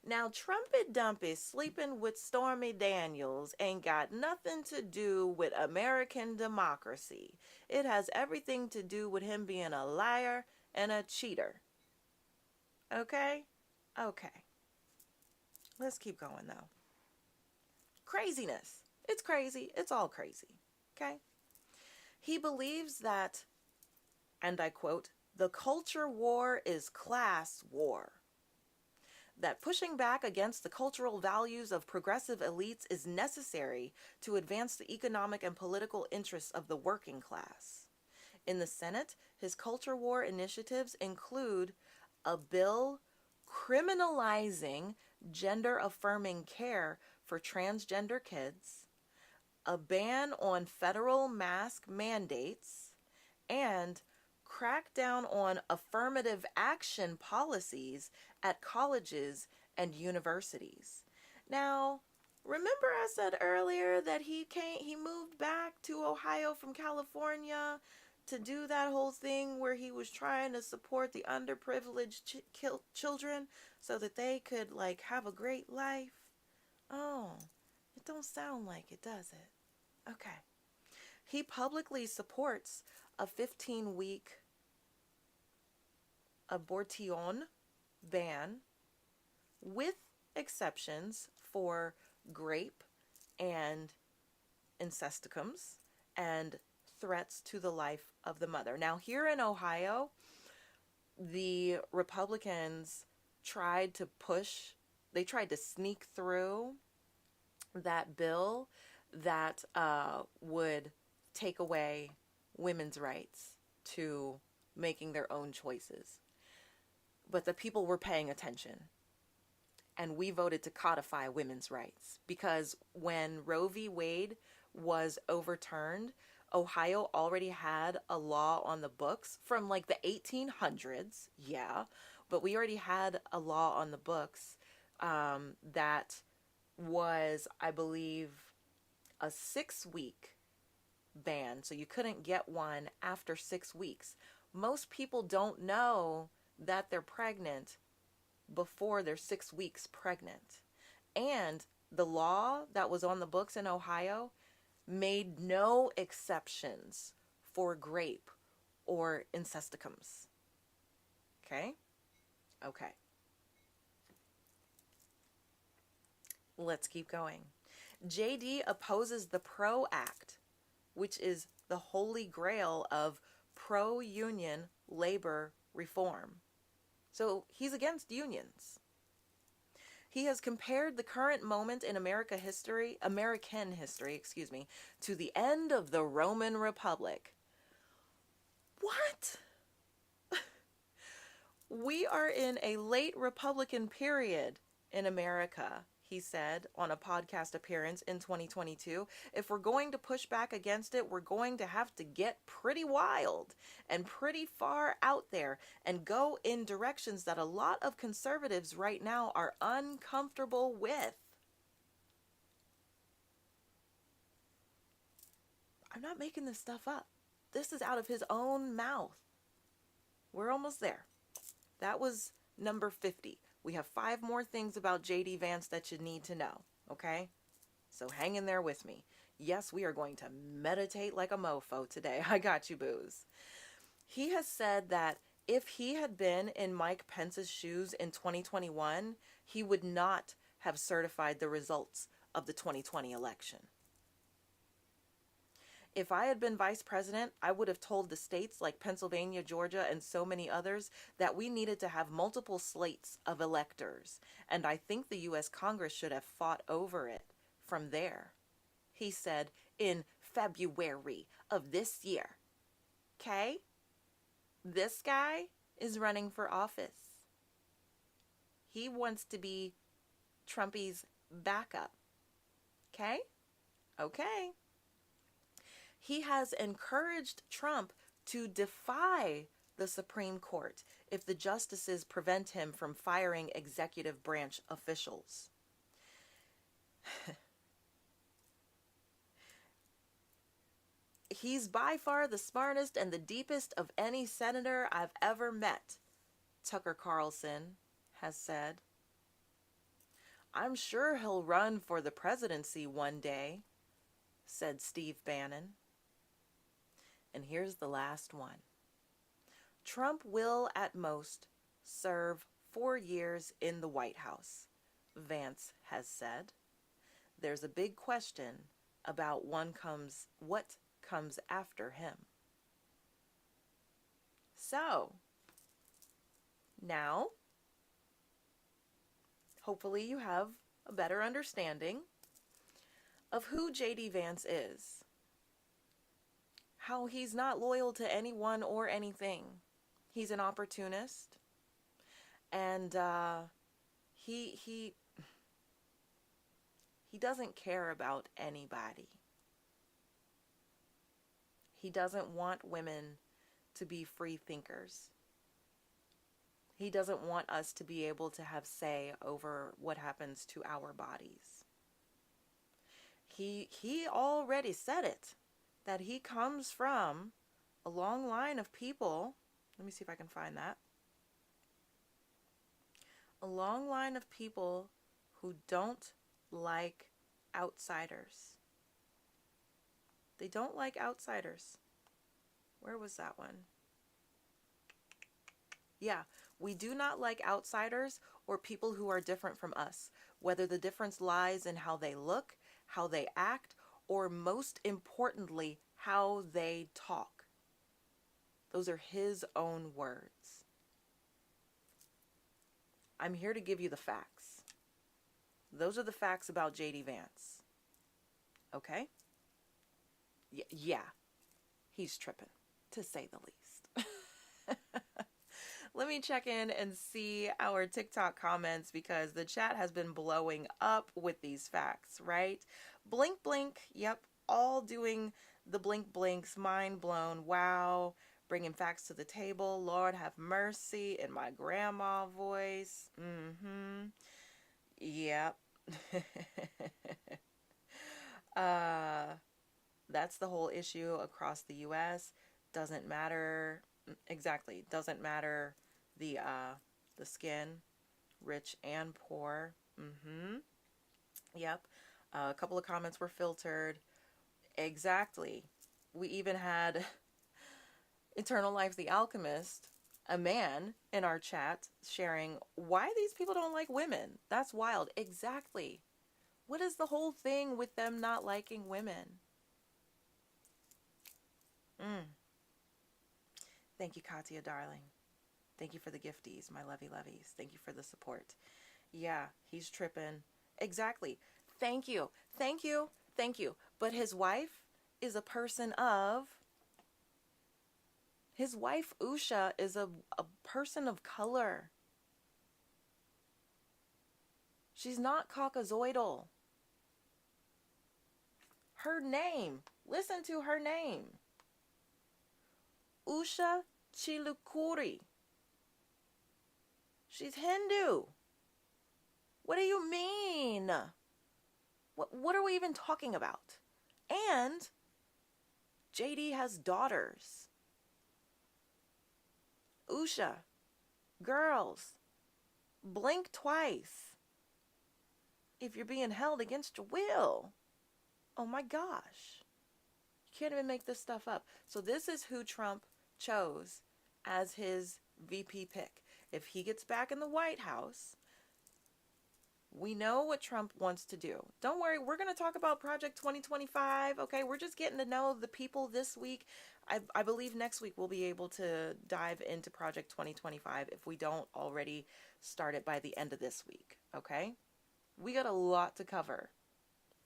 Now, Trumpet Dumpy sleeping with Stormy Daniels ain't got nothing to do with American democracy. It has everything to do with him being a liar and a cheater. Okay? Okay. Let's keep going, though. Craziness. It's crazy. It's all crazy. Okay? He believes that, and I quote, the culture war is class war. That pushing back against the cultural values of progressive elites is necessary to advance the economic and political interests of the working class. In the Senate, his culture war initiatives include a bill criminalizing gender-affirming care for transgender kids, a ban on federal mask mandates, and crack down on affirmative action policies at colleges and universities. Now, remember I said earlier that he moved back to Ohio from California to do that whole thing where he was trying to support the underprivileged children so that they could like have a great life? Oh, it don't sound like it, does it? Okay. He publicly supports a 15-week abortion ban with exceptions for grape and incesticums and threats to the life of the mother. Now, here in Ohio, the Republicans tried to sneak through that bill that would take away women's rights to making their own choices. But the people were paying attention, and we voted to codify women's rights because when Roe v. Wade was overturned, Ohio already had a law on the books from like the 1800s, yeah, but we already had a law on the books that was, I believe, a 6-week ban, so you couldn't get one after 6 weeks. Most people don't know that they're pregnant before they're 6 weeks pregnant. And the law that was on the books in Ohio made no exceptions for grape or incesticums. Okay? Okay. Let's keep going. JD opposes the PRO Act, which is the holy grail of pro-union labor reform. So he's against unions. He has compared the current moment in American history, to the end of the Roman Republic. What? We are in a late Republican period in America, he said on a podcast appearance in 2022. If we're going to push back against it, we're going to have to get pretty wild and pretty far out there and go in directions that a lot of conservatives right now are uncomfortable with. I'm not making this stuff up. This is out of his own mouth. We're almost there. That was number 50. We have 5 more things about J.D. Vance that you need to know, okay? So hang in there with me. Yes, we are going to meditate like a mofo today. I got you, booze. He has said that if he had been in Mike Pence's shoes in 2021, he would not have certified the results of the 2020 election. If I had been vice president, I would have told the states like Pennsylvania, Georgia, and so many others that we needed to have multiple slates of electors, and I think the U.S. Congress should have fought over it from there, he said in February of this year. Okay? This guy is running for office. He wants to be Trumpy's backup. Okay? Okay. He has encouraged Trump to defy the Supreme Court if the justices prevent him from firing executive branch officials. He's by far the smartest and the deepest of any senator I've ever met, Tucker Carlson has said. I'm sure he'll run for the presidency one day, said Steve Bannon. And here's the last one. Trump will at most serve 4 years in the White House, Vance has said. There's a big question about what comes after him. So, now, hopefully you have a better understanding of who J.D. Vance is. How he's not loyal to anyone or anything. He's an opportunist. And he doesn't care about anybody. He doesn't want women to be free thinkers. He doesn't want us to be able to have say over what happens to our bodies. He already said it, that he comes from a long line of people. Let me see if I can find that. A long line of people who don't like outsiders. They don't like outsiders. Where was that one? Yeah, we do not like outsiders or people who are different from us, whether the difference lies in how they look, how they act, or most importantly, how they talk. Those are his own words. I'm here to give you the facts. Those are the facts about J.D. Vance. Okay? Yeah, he's tripping, to say the least. Let me check in and see our TikTok comments because the chat has been blowing up with these facts, right? Blink, blink. Yep, all doing the blink blinks. Mind blown. Wow. Bringing facts to the table. Lord have mercy in my grandma voice. Yep. That's the whole issue across the U.S. Doesn't matter. Exactly. Doesn't matter the skin, rich and poor. Yep. A couple of comments were filtered. Exactly. We even had, Eternal Life the Alchemist, a man in our chat, sharing why these people don't like women. That's wild. Exactly. What is the whole thing with them not liking women? Mm. Thank you, Katya, darling. Thank you for the gifties, my lovey loveys. Thank you for the support. Yeah, he's tripping. Exactly. Thank you. Thank you. Thank you. But his wife is a person of. His wife, Usha, is a person of color. She's not Caucasoidal. Her name. Listen to her name. Usha Chilukuri. She's Hindu. What do you mean? What are we even talking about? And JD has daughters. Usha, girls, blink twice if you're being held against your will. Oh my gosh. You can't even make this stuff up. So this is who Trump chose as his VP pick. If he gets back in the White House, we know what Trump wants to do. Don't worry, we're going to talk about Project 2025, okay? We're just getting to know the people this week. I believe next week we'll be able to dive into Project 2025 if we don't already start it by the end of this week, okay? We got a lot to cover.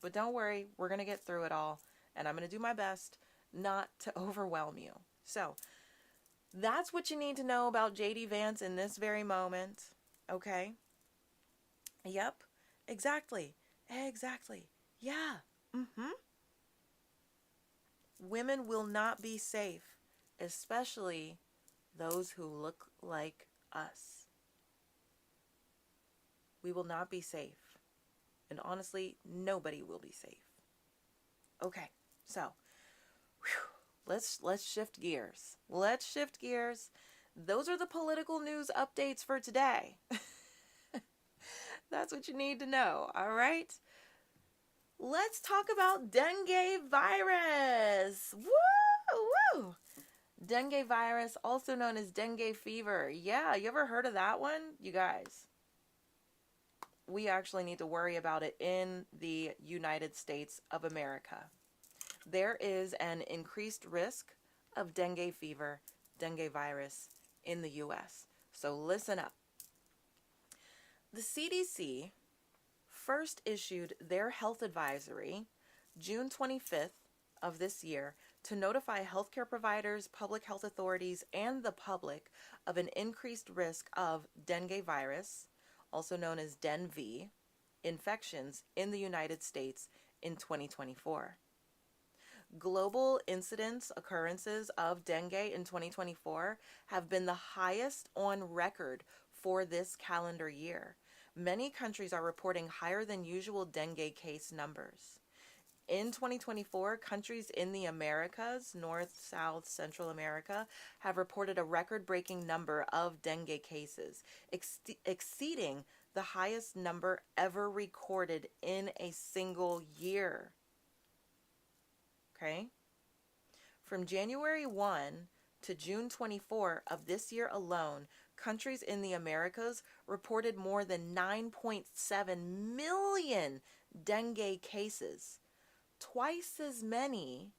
But don't worry, we're going to get through it all, and I'm going to do my best not to overwhelm you. So, that's what you need to know about JD Vance in this very moment, okay? Yep, exactly. Exactly. Yeah. Women will not be safe, especially those who look like us. We will not be safe. And honestly, nobody will be safe. Okay, so let's shift gears. Let's shift gears. Those are the political news updates for today. That's what you need to know, all right? Let's talk about dengue virus. Woo! Dengue virus, also known as dengue fever. Yeah, you ever heard of that one? You guys, we actually need to worry about it in the United States of America. There is an increased risk of dengue fever, dengue virus in the U.S. So listen up. The CDC first issued their health advisory June 25th of this year to notify healthcare providers, public health authorities, and the public of an increased risk of dengue virus, also known as DenV, infections in the United States in 2024. Global incidence occurrences of dengue in 2024 have been the highest on record for this calendar year. Many countries are reporting higher than usual dengue case numbers. In 2024, countries in the Americas, North, South, Central America, have reported a record-breaking number of dengue cases, exceeding the highest number ever recorded in a single year. Okay? From January 1 to June 24 of this year alone, countries in the Americas reported more than 9.7 million dengue cases, twice as many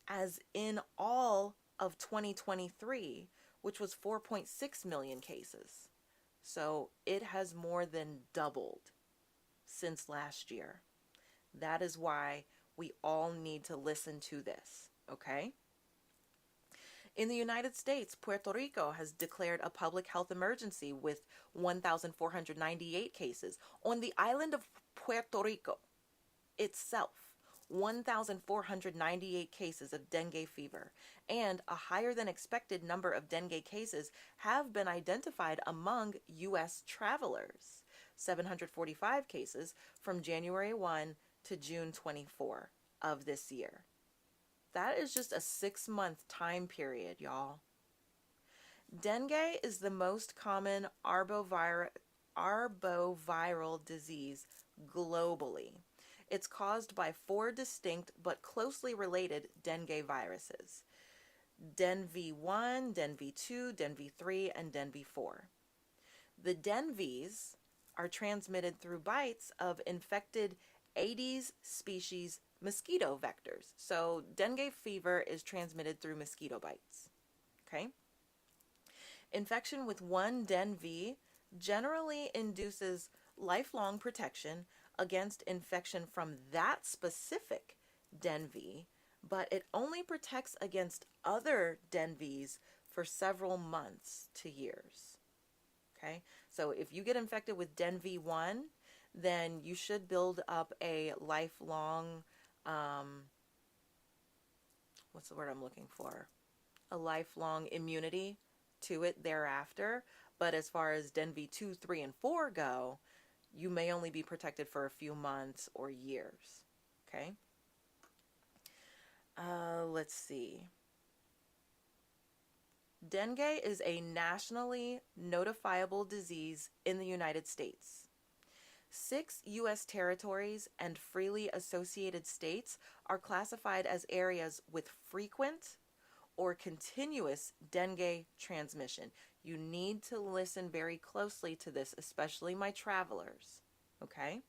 as in all of 2023, which was 4.6 million cases. So it has more than doubled since last year. That is why we all need to listen to this, okay? In the United States, Puerto Rico has declared a public health emergency with 1,498 cases. On the island of Puerto Rico itself, 1,498 cases of dengue fever, and a higher than expected number of dengue cases have been identified among U.S. travelers. 745 cases from January 1 to June 24 of this year. That is just a 6-month time period, y'all. Dengue is the most common arboviral disease globally. It's caused by 4 distinct but closely related dengue viruses. dengue 1, dengue 2, dengue 3, and dengue 4. The dengues are transmitted through bites of infected Aedes species mosquito vectors. So dengue fever is transmitted through mosquito bites. Okay? Infection with one dengue generally induces lifelong protection against infection from that specific dengue, but it only protects against other dengues for several months to years. Okay, so if you get infected with dengue 1, then you should build up a lifelong, what's the word I'm looking for? A lifelong immunity to it thereafter. But as far as dengue 2, 3, and 4 go, you may only be protected for a few months or years. Okay? Let's see. Dengue is a nationally notifiable disease in the United States. 6 U.S. territories and freely associated states are classified as areas with frequent or continuous dengue transmission. You need to listen very closely to this, especially my travelers. Okay?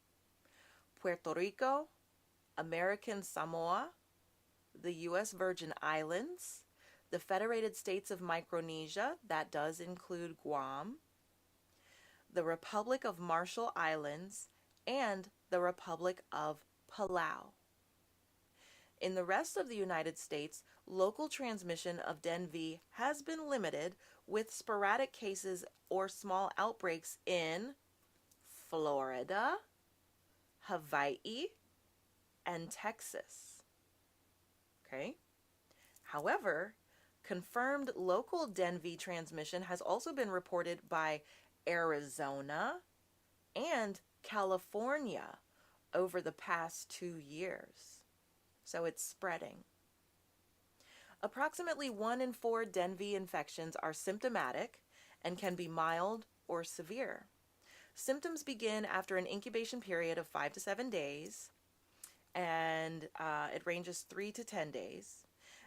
Puerto Rico, American Samoa, the U.S. Virgin Islands, the Federated States of Micronesia, that does include Guam, the Republic of Marshall Islands, and the Republic of Palau. In the rest of the United States, local transmission of dengue has been limited, with sporadic cases or small outbreaks in Florida, Hawaii, and Texas. Okay? However, confirmed local dengue transmission has also been reported by Arizona and California over the past 2 years. So it's spreading. Approximately 1 in 4 dengue infections are symptomatic and can be mild or severe. Symptoms begin after an incubation period of 5 to 7 days, and it ranges 3 to 10 days.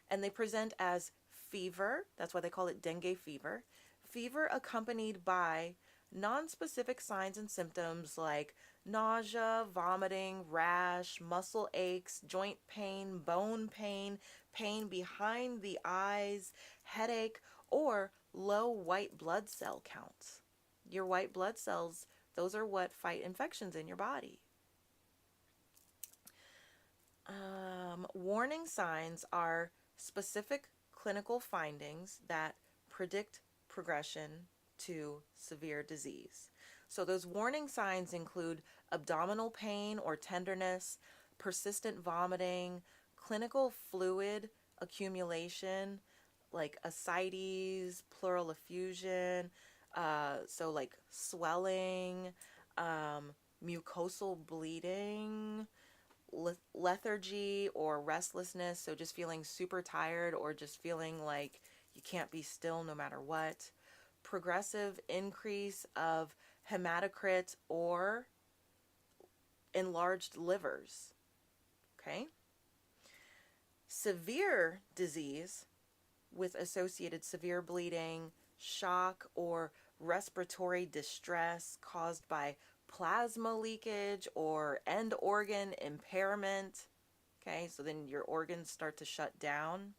And they present as fever, that's why they call it dengue fever, fever accompanied by nonspecific signs and symptoms like nausea, vomiting, rash, muscle aches, joint pain, bone pain, pain behind the eyes, headache, or low white blood cell counts. Your white blood cells, those are what fight infections in your body. Warning signs are specific clinical findings that predict progression to severe disease. So those warning signs include abdominal pain or tenderness, persistent vomiting, clinical fluid accumulation like ascites, pleural effusion, so like swelling, mucosal bleeding, lethargy or restlessness, so just feeling super tired or just feeling like you can't be still no matter what. Progressive increase of hematocrit or enlarged livers. Okay? Severe disease with associated severe bleeding, shock, or respiratory distress caused by plasma leakage or end organ impairment. Okay, so then your organs start to shut down.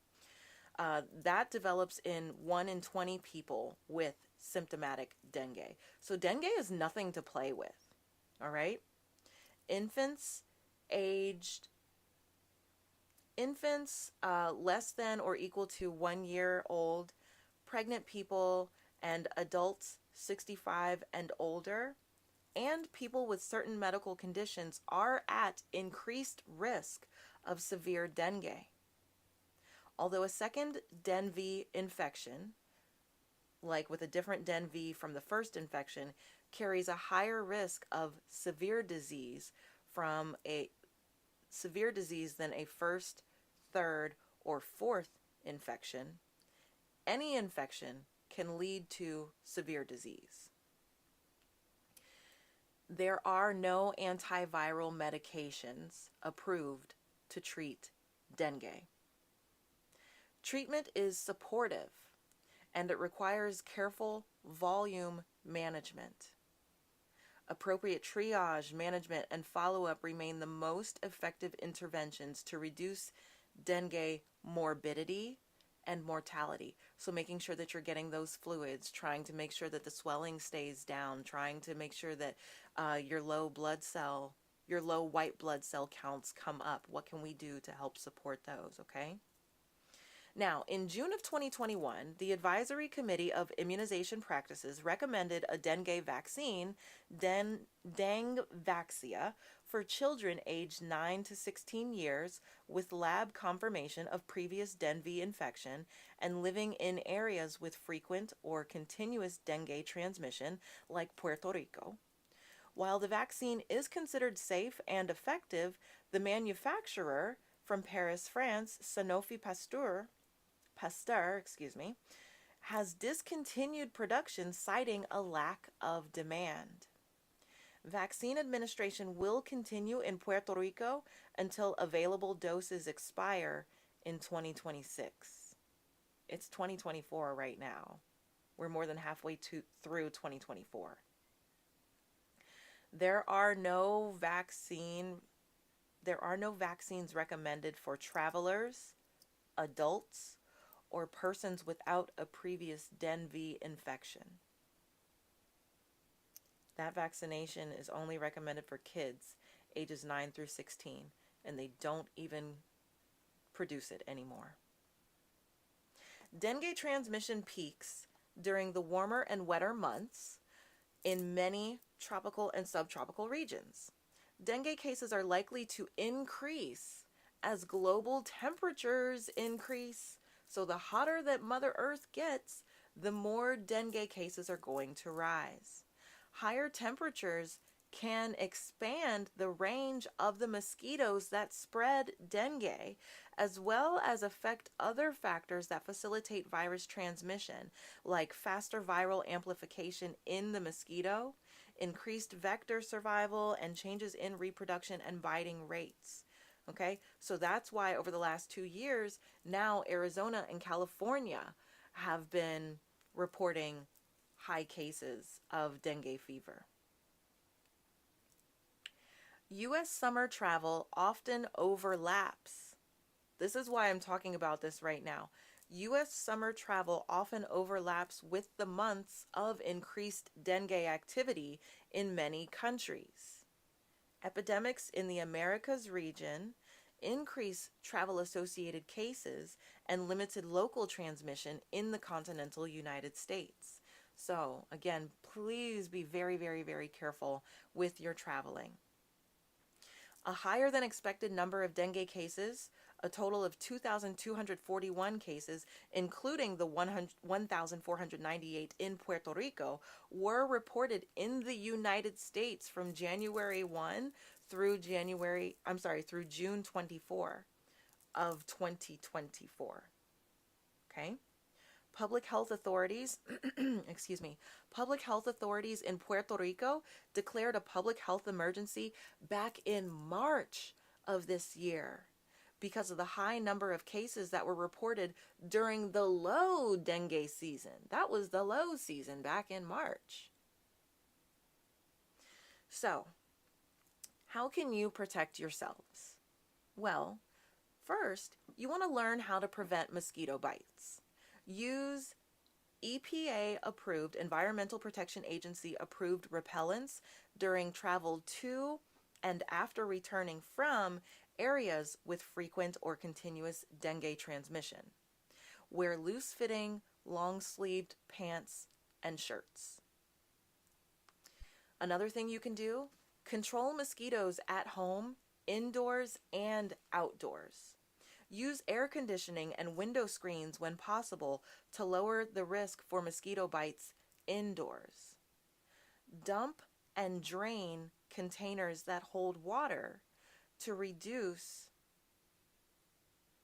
That develops in 1 in 20 people with symptomatic dengue. So dengue is nothing to play with. All right? Infants less than or equal to 1 year old, pregnant people, and adults 65 and older, and people with certain medical conditions are at increased risk of severe dengue. Although a second dengue infection, like with a different dengue from the first infection, carries a higher risk of severe disease than a first, third, or fourth infection, any infection can lead to severe disease. There are no antiviral medications approved to treat dengue. Treatment is supportive and it requires careful volume management. Appropriate triage, management, and follow-up remain the most effective interventions to reduce dengue morbidity and mortality. So making sure that you're getting those fluids, trying to make sure that the swelling stays down, trying to make sure that your low white blood cell counts come up. What can we do to help support those, okay? Now, in June of 2021, the Advisory Committee of Immunization Practices recommended a dengue vaccine, Dengvaxia, for children aged 9 to 16 years with lab confirmation of previous dengue infection and living in areas with frequent or continuous dengue transmission, like Puerto Rico. While the vaccine is considered safe and effective, the manufacturer from Paris, France, Sanofi Pasteur, has discontinued production, citing a lack of demand. Vaccine administration will continue in Puerto Rico until available doses expire in 2026. It's 2024 right now. We're more than halfway through 2024. There are no vaccines recommended for travelers, adults, or persons without a previous dengue infection. That vaccination is only recommended for kids ages 9 through 16, and they don't even produce it anymore. Dengue transmission peaks during the warmer and wetter months in many tropical and subtropical regions. Dengue cases are likely to increase as global temperatures increase. So the hotter that Mother Earth gets, the more dengue cases are going to rise. Higher temperatures can expand the range of the mosquitoes that spread dengue, as well as affect other factors that facilitate virus transmission, like faster viral amplification in the mosquito, increased vector survival, and changes in reproduction and biting rates. Okay, so that's why over the last 2 years, now Arizona and California have been reporting high cases of dengue fever. U.S. summer travel often overlaps. This is why I'm talking about this right now. U.S. summer travel often overlaps with the months of increased dengue activity in many countries. Epidemics in the Americas region increase travel-associated cases and limited local transmission in the continental United States. So, again, please be very, very, very careful with your traveling. A higher than expected number of dengue cases, a total of 2,241 cases, including the 1,498 in Puerto Rico, were reported in the United States from January 1 through June 24 of 2024. Okay? Public health authorities, public health authorities in Puerto Rico declared a public health emergency back in March of this year because of the high number of cases that were reported during the low dengue season. That was the low season back in March. So, how can you protect yourselves? Well, first, you want to learn how to prevent mosquito bites. Use EPA-approved, Environmental Protection Agency-approved repellents during travel to and after returning from areas with frequent or continuous dengue transmission. Wear loose-fitting, long-sleeved pants and shirts. Another thing you can do, control mosquitoes at home, indoors, and outdoors. Use air conditioning and window screens when possible to lower the risk for mosquito bites indoors. Dump and drain containers that hold water to reduce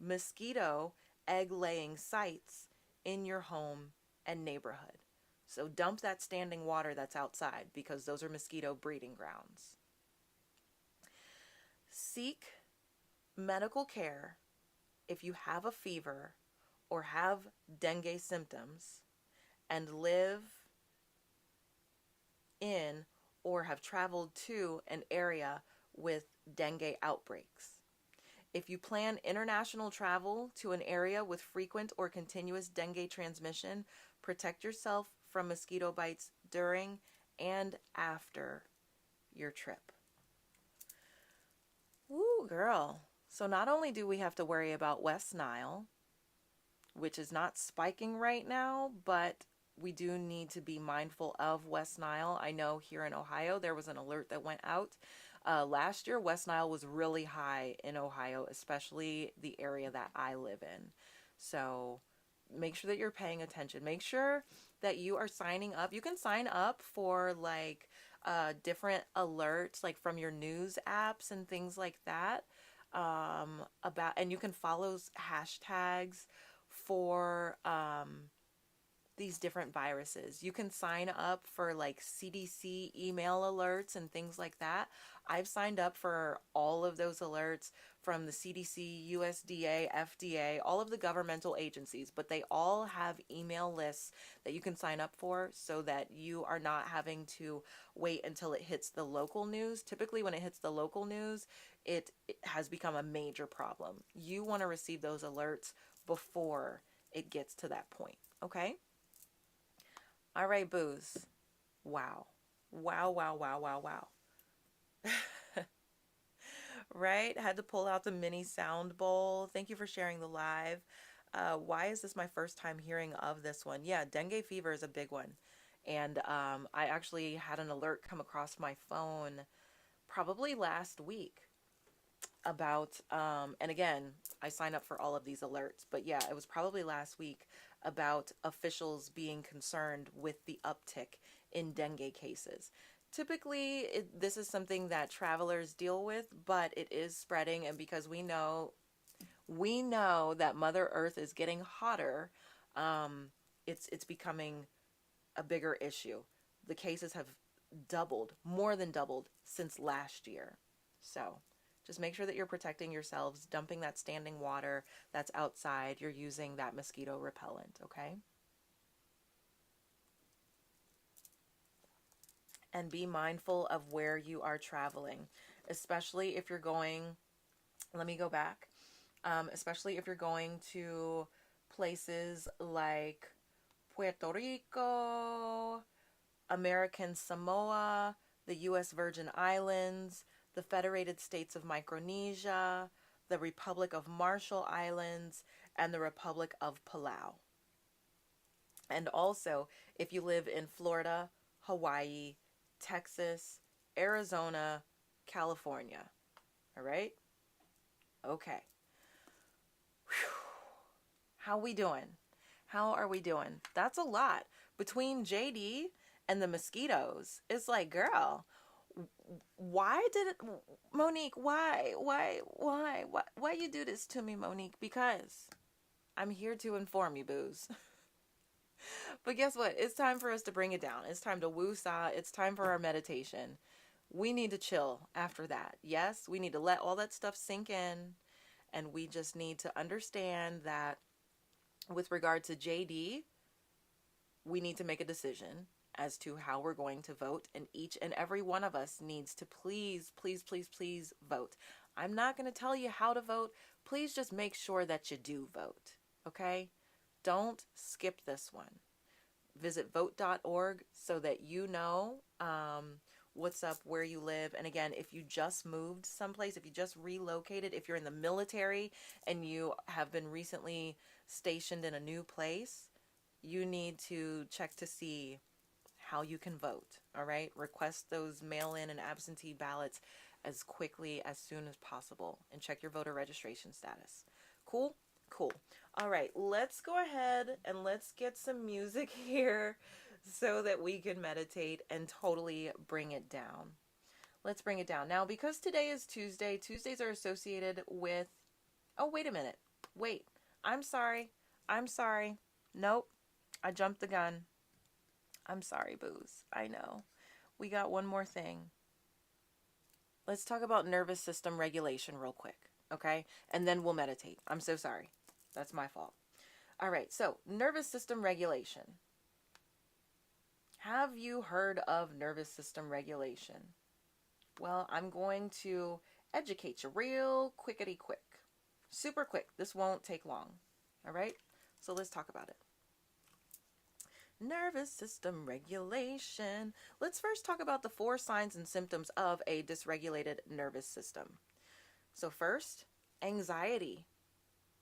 mosquito egg-laying sites in your home and neighborhood. So dump that standing water that's outside because those are mosquito breeding grounds. Seek medical care if you have a fever or have dengue symptoms and live in or have traveled to an area with dengue outbreaks. If you plan international travel to an area with frequent or continuous dengue transmission, protect yourself from mosquito bites during and after your trip. Woo, girl. So not only do we have to worry about West Nile, which is not spiking right now, but we do need to be mindful of West Nile. I know here in Ohio, there was an alert that went out. Last year, West Nile was really high in Ohio, especially the area that I live in. So make sure that you're paying attention. Make sure that you are signing up. You can sign up for like different alerts, like from your news apps and things like that. And you can follow hashtags for these different viruses. You can sign up for like CDC email alerts and things like that. I've signed up for all of those alerts from the CDC, USDA, FDA, all of the governmental agencies, but they all have email lists that you can sign up for so that you are not having to wait until it hits the local news. Typically, when it hits the local news, it has become a major problem. You want to receive those alerts before it gets to that point, okay? All right, booze. Wow. Wow, wow, wow, wow, wow. Right? Had to pull out the mini sound bowl. Thank you for sharing the live. Why is this my first time hearing of this one? Yeah, dengue fever is a big one. And I actually had an alert come across my phone probably last week about, and again, I sign up for all of these alerts, but yeah, it was probably last week about officials being concerned with the uptick in dengue cases. Typically, this is something that travelers deal with, but it is spreading, and because we know that Mother Earth is getting hotter, it's becoming a bigger issue. The cases have doubled, more than doubled since last year. So just make sure that you're protecting yourselves, dumping that standing water that's outside. You're using that mosquito repellent, okay? And be mindful of where you are traveling, especially if you're going, let me go back, especially if you're going to places like Puerto Rico, American Samoa, the U.S. Virgin Islands, the Federated States of Micronesia, the Republic of Marshall Islands, and the Republic of Palau. And also, if you live in Florida, Hawaii, Texas, Arizona, California. All right? Okay. Whew. How we doing? How are we doing? That's a lot. Between JD and the mosquitoes, it's like, girl, why did it, Monique, why you do this to me, Monique? Because I'm here to inform you, booze. But guess what? It's time for us to bring it down. It's time to woo-saw. It's time for our meditation. We need to chill after that. Yes, we need to let all that stuff sink in. And we just need to understand that with regard to JD, we need to make a decision as to how we're going to vote. And each and every one of us needs to please, please, please, please vote. I'm not going to tell you how to vote. Please just make sure that you do vote. Okay? Don't skip this one. Visit vote.org so that you know what's up, where you live. And again, if you just moved someplace, if you just relocated, if you're in the military and you have been recently stationed in a new place, you need to check to see how you can vote. All right? Request those mail-in and absentee ballots as quickly as soon as possible and check your voter registration status. Cool? Cool. All right, let's go ahead and let's get some music here so that we can meditate and totally bring it down. Let's bring it down. Now, because today is Tuesday, Tuesdays are associated with, oh, wait a minute. Wait, I'm sorry. Nope, I jumped the gun. I'm sorry, booze. I know. We got one more thing. Let's talk about nervous system regulation real quick, okay? And then we'll meditate. I'm so sorry. That's my fault. All right, so nervous system regulation. Have you heard of nervous system regulation? Well, I'm going to educate you real quickity quick. Super quick. This won't take long. All right? So let's talk about it. Nervous system regulation. Let's first talk about the 4 signs and symptoms of a dysregulated nervous system. So first, anxiety.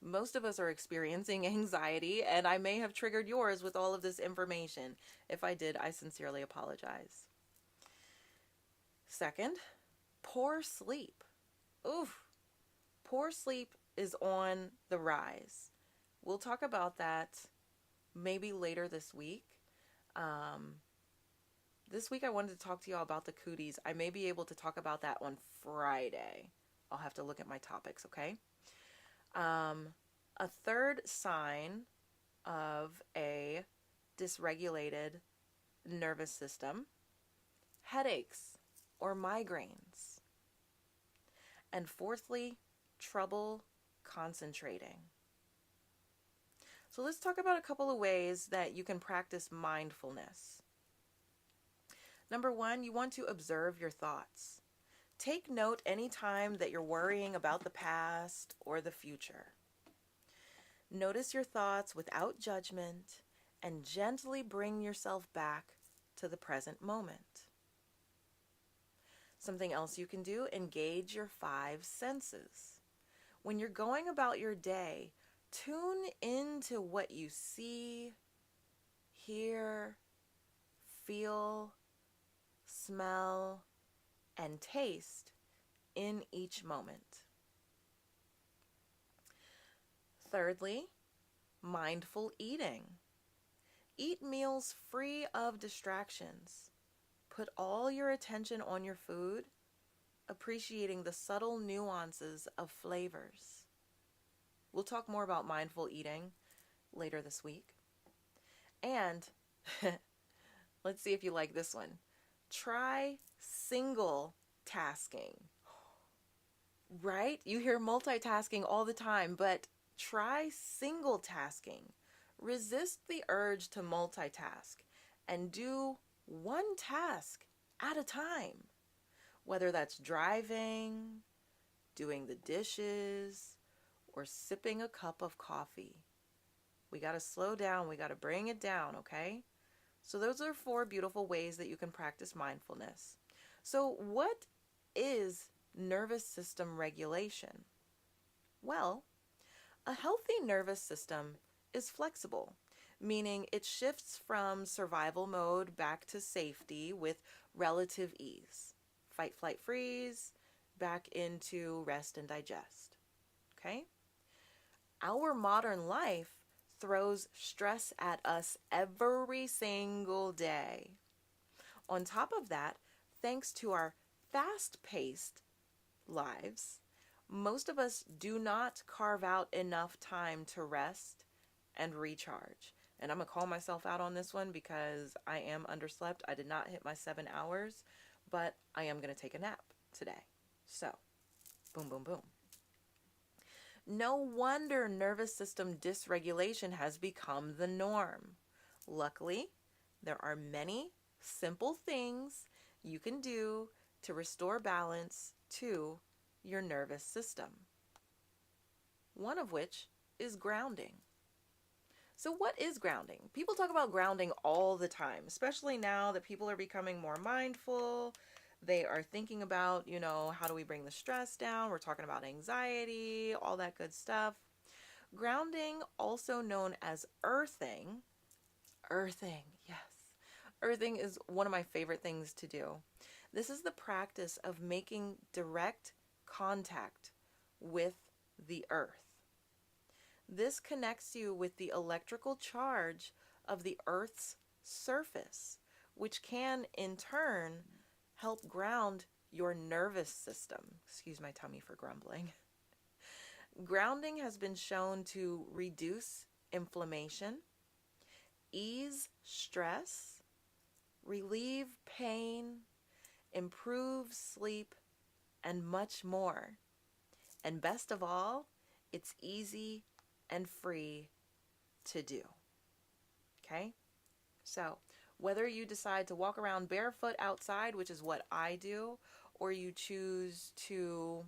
Most of us are experiencing anxiety, and I may have triggered yours with all of this information. If I did, I sincerely apologize. Second, poor sleep. Oof. Poor sleep is on the rise. We'll talk about that maybe later this week. This week I wanted to talk to y'all about the cooties. I may be able to talk about that on Friday. I'll have to look at my topics, okay? A third sign of a dysregulated nervous system, headaches or migraines. And fourthly, trouble concentrating. So let's talk about a couple of ways that you can practice mindfulness. Number 1, you want to observe your thoughts. Take note anytime that you're worrying about the past or the future. Notice your thoughts without judgment and gently bring yourself back to the present moment. Something else you can do, engage your 5 senses. When you're going about your day, tune into what you see, hear, feel, smell, and taste in each moment. Thirdly, mindful eating. Eat meals free of distractions. Put all your attention on your food, appreciating the subtle nuances of flavors. We'll talk more about mindful eating later this week. And let's see if you like this one. Try single tasking. Right? You hear multitasking all the time, but try single tasking. Resist the urge to multitask and do one task at a time. Whether that's driving, doing the dishes, or sipping a cup of coffee. We got to slow down. We got to bring it down, okay? So those are 4 beautiful ways that you can practice mindfulness. So what is nervous system regulation? Well, a healthy nervous system is flexible, meaning it shifts from survival mode back to safety with relative ease. Fight, flight, freeze, back into rest and digest. Okay? Our modern life throws stress at us every single day. On top of that, thanks to our fast-paced lives, most of us do not carve out enough time to rest and recharge. And I'm going to call myself out on this one because I am underslept. I did not hit my 7 hours, but I am going to take a nap today. So, boom, boom, boom. No wonder nervous system dysregulation has become the norm. Luckily, there are many simple things you can do to restore balance to your nervous system. One of which is grounding. So what is grounding? People talk about grounding all the time, especially now that people are becoming more mindful. They are thinking about, how do we bring the stress down? We're talking about anxiety, all that good stuff. Grounding, also known as earthing. Earthing, yes. Earthing is one of my favorite things to do. This is the practice of making direct contact with the earth. This connects you with the electrical charge of the earth's surface, which can in turn help ground your nervous system. Excuse my tummy for grumbling. Grounding has been shown to reduce inflammation, ease stress, relieve pain, improve sleep, and much more. And best of all, it's easy and free to do. Okay? So, whether you decide to walk around barefoot outside, which is what I do, or you choose to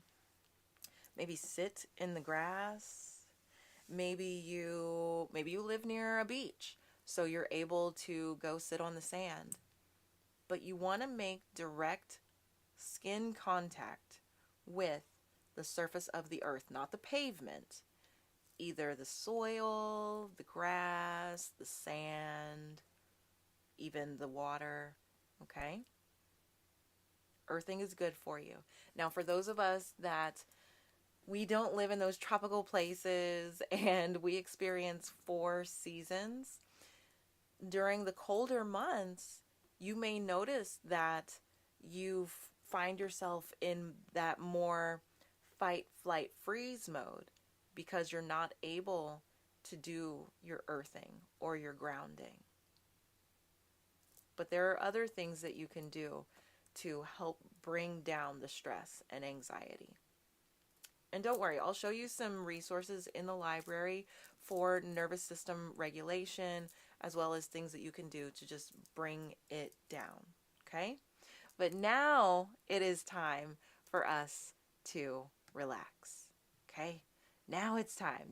maybe sit in the grass, maybe you live near a beach, so you're able to go sit on the sand. But you want to make direct skin contact with the surface of the earth, not the pavement, either the soil, the grass, the sand, even the water, okay? Earthing is good for you. Now, for those of us that we don't live in those tropical places and we experience 4 seasons, during the colder months, you may notice that you find yourself in that more fight, flight, freeze mode because you're not able to do your earthing or your grounding. But there are other things that you can do to help bring down the stress and anxiety. And don't worry, I'll show you some resources in the library for nervous system regulation, as well as things that you can do to just bring it down, okay? But now it is time for us to relax, okay? Now it's time,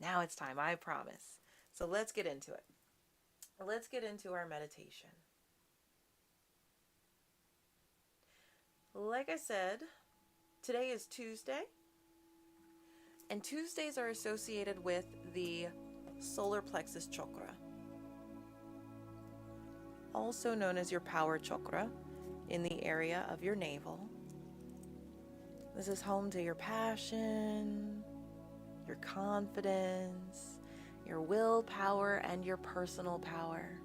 I promise. So let's get into it. Let's get into our meditation. Like I said, today is Tuesday, and Tuesdays are associated with the solar plexus chakra, also known as your power chakra, in the area of your navel. This is home to your passion, your confidence, your willpower, and your personal power.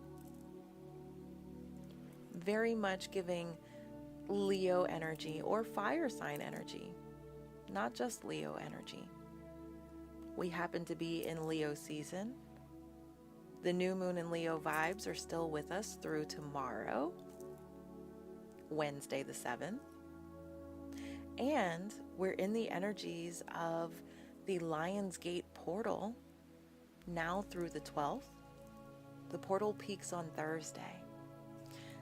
Very much giving Leo energy or fire sign energy, not just Leo energy. We happen to be in Leo season. The new moon and Leo vibes are still with us through tomorrow, Wednesday the 7th. And we're in the energies of the Lion's Gate portal now through the 12th. The portal peaks on Thursday.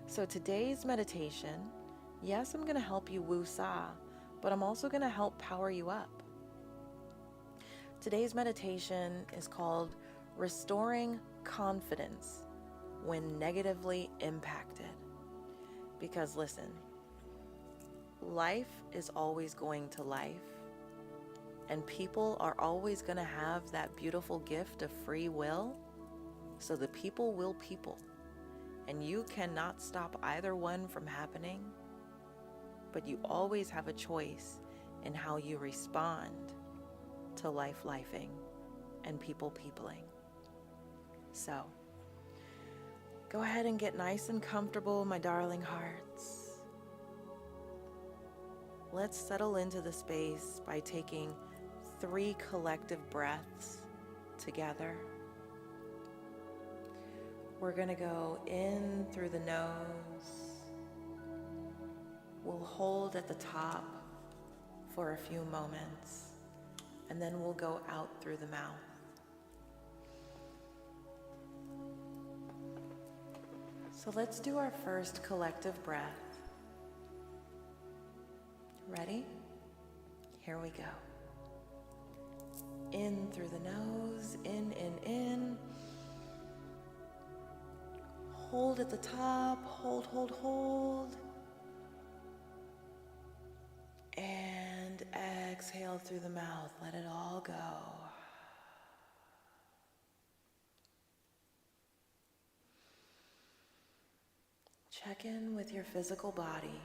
So today's meditation, yes, I'm going to help you woo-saw, but I'm also going to help power you up. Today's meditation is called Restoring Confidence When Negatively Impacted. Because listen, life is always going to life, and people are always going to have that beautiful gift of free will, so the people will people, and you cannot stop either one from happening, but you always have a choice in how you respond to life lifing and people peopling. So, go ahead and get nice and comfortable, my darling hearts. Let's settle into the space by taking 3 collective breaths together. We're going to go in through the nose. We'll hold at the top for a few moments, and then we'll go out through the mouth. So let's do our first collective breath. Ready? Here we go. In through the nose, in. Hold at the top, hold. And exhale through the mouth, let it all go. Check in with your physical body.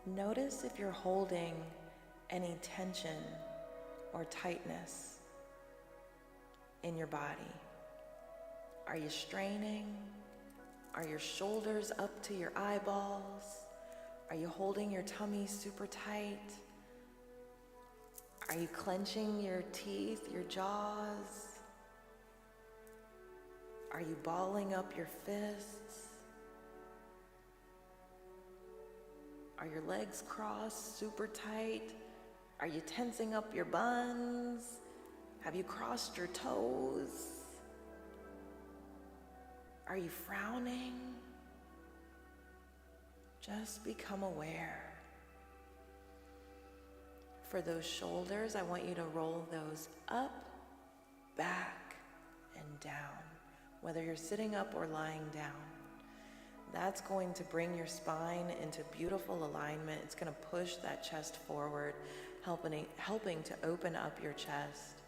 Notice if you're holding any tension or tightness in your body. Are you straining? Are your shoulders up to your eyeballs? Are you holding your tummy super tight? Are you clenching your teeth, your jaws? Are you balling up your fists? Are your legs crossed super tight? Are you tensing up your buns? Have you crossed your toes? Are you frowning? Just become aware. For those shoulders, I want you to roll those up, back, and down, whether you're sitting up or lying down. That's going to bring your spine into beautiful alignment. It's going to push that chest forward, helping to open up your chest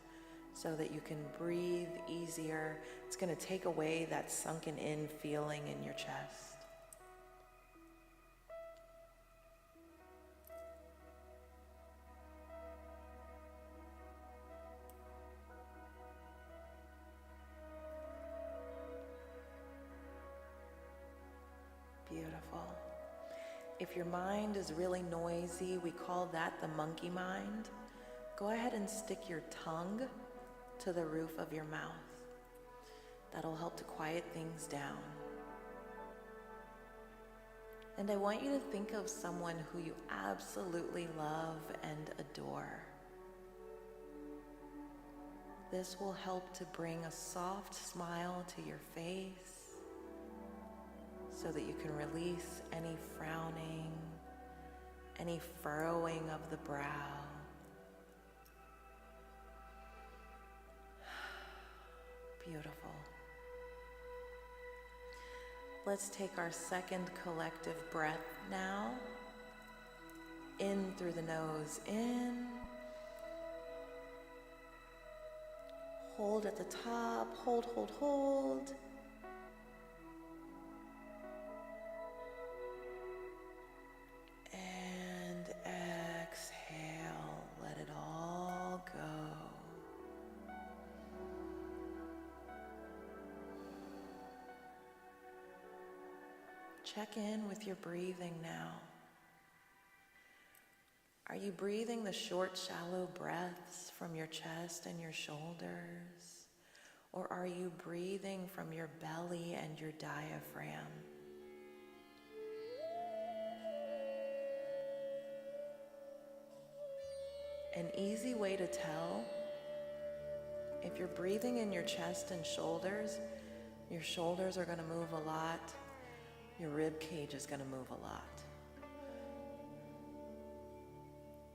so that you can breathe easier. It's going to take away that sunken in feeling in your chest. Beautiful. If your mind is really noisy, we call that the monkey mind. Go ahead and stick your tongue to the roof of your mouth. That'll help to quiet things down. And I want you to think of someone who you absolutely love and adore. This will help to bring a soft smile to your face, so that you can release any frowning, any furrowing of the brow. Beautiful. Let's take our second collective breath now. In through the nose, in. Hold at the top, hold, hold, hold. Check in with your breathing now. Are you breathing the short, shallow breaths from your chest and your shoulders? Or are you breathing from your belly and your diaphragm? An easy way to tell, if you're breathing in your chest and shoulders, your shoulders are going to move a lot. Your rib cage is going to move a lot.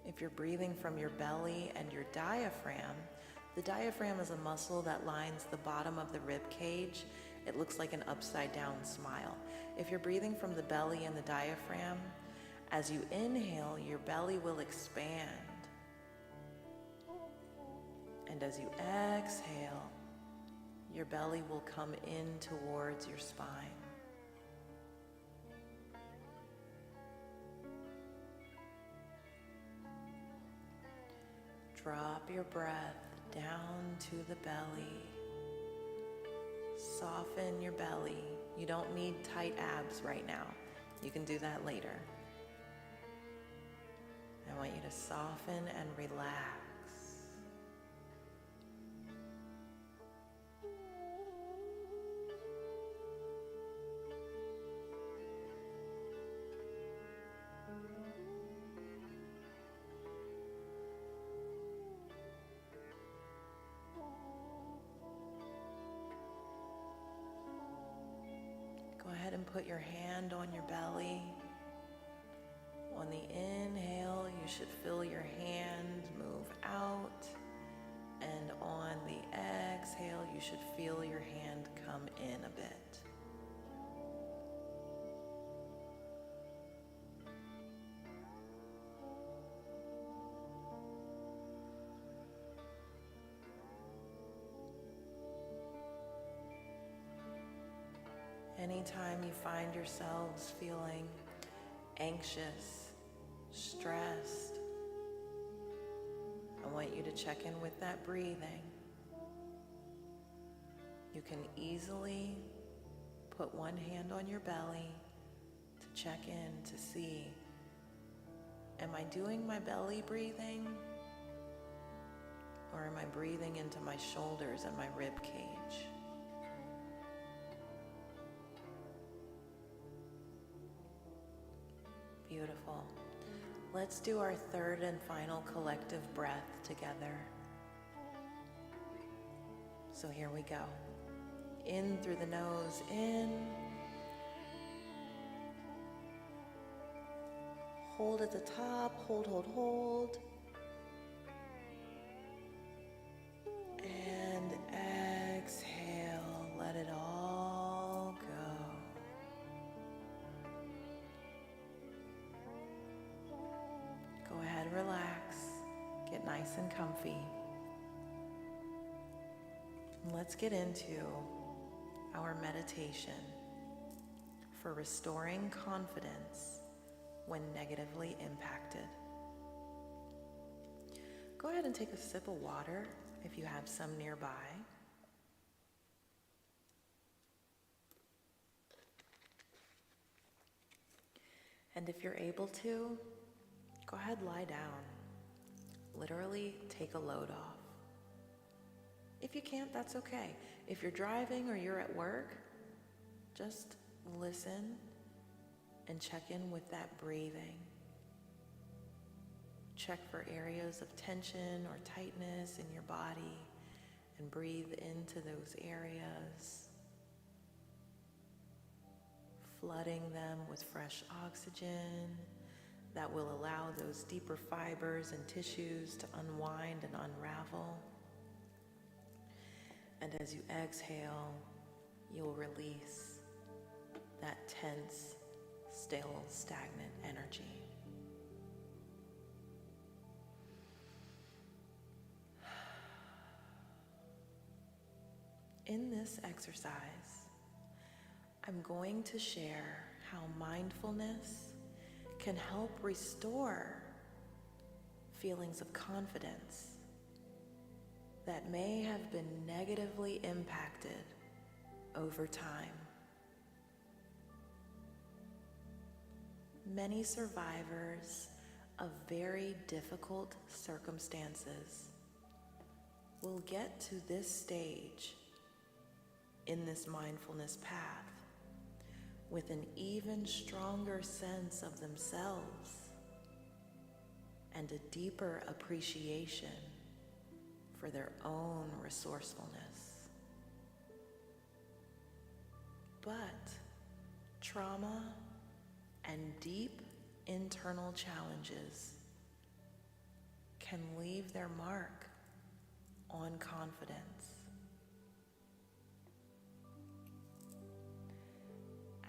If you're breathing from your belly and your diaphragm, the diaphragm is a muscle that lines the bottom of the rib cage. It looks like an upside down smile. If you're breathing from the belly and the diaphragm, as you inhale, your belly will expand. And as you exhale, your belly will come in towards your spine. Drop your breath down to the belly. Soften your belly. You don't need tight abs right now. You can do that later. I want you to soften and relax. Go ahead and put your hand on your belly. On the inhale, you should feel your hand move out. And on the exhale, you should feel your hand come in a bit. Anytime you find yourselves feeling anxious, stressed, I want you to check in with that breathing. You can easily put one hand on your belly to check in to see, am I doing my belly breathing? Or am I breathing into my shoulders and my rib cage? Beautiful. Let's do our third and final collective breath together. So here we go. In through the nose, in. Hold at the top, hold, hold, hold. And exhale, let it all go. Go ahead, relax, get nice and comfy. And let's get into our meditation for restoring confidence when negatively impacted. Go ahead and take a sip of water if you have some nearby. And if you're able to, go ahead, lie down. Literally take a load off. If you can't, that's okay. If you're driving or you're at work, just listen and check in with that breathing. Check for areas of tension or tightness in your body and breathe into those areas, flooding them with fresh oxygen that will allow those deeper fibers and tissues to unwind and unravel. And as you exhale, you'll release that tense, still, stagnant energy. In this exercise, I'm going to share how mindfulness can help restore feelings of confidence that may have been negatively impacted over time. Many survivors of very difficult circumstances will get to this stage in this mindfulness path with an even stronger sense of themselves and a deeper appreciation for their own resourcefulness. But trauma and deep internal challenges can leave their mark on confidence.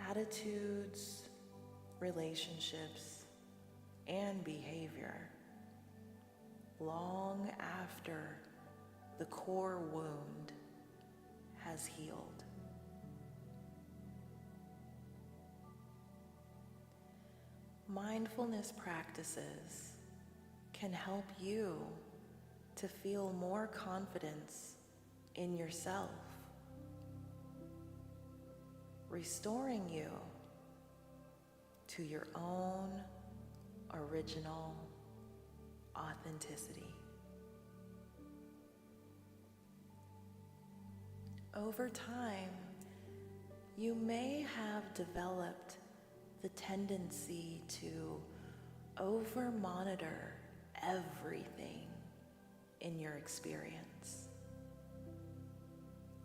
Attitudes, relationships, and behavior long after the core wound has healed. Mindfulness practices can help you to feel more confidence in yourself, restoring you to your own original authenticity. Over time, you may have developed the tendency to over-monitor everything in your experience,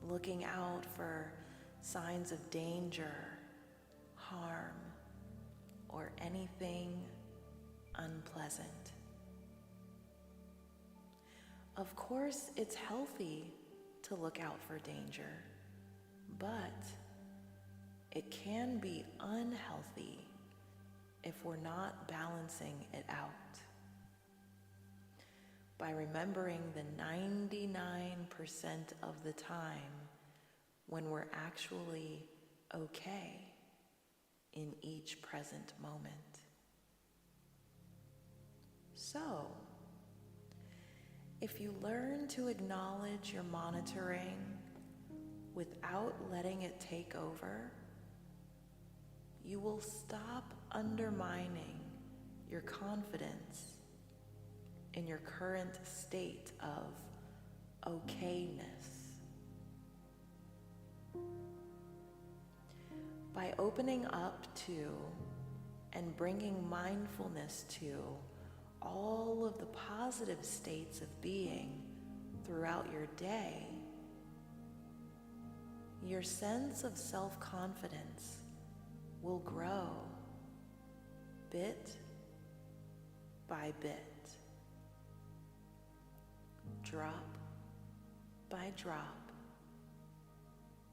looking out for signs of danger, harm, or anything unpleasant. Of course, it's healthy to look out for danger, but it can be unhealthy if we're not balancing it out. By remembering the 99% of the time when we're actually okay in each present moment. So, if you learn to acknowledge your monitoring without letting it take over, you will stop undermining your confidence in your current state of okayness. By opening up to and bringing mindfulness to all of the positive states of being throughout your day, your sense of self-confidence will grow bit by bit, drop by drop,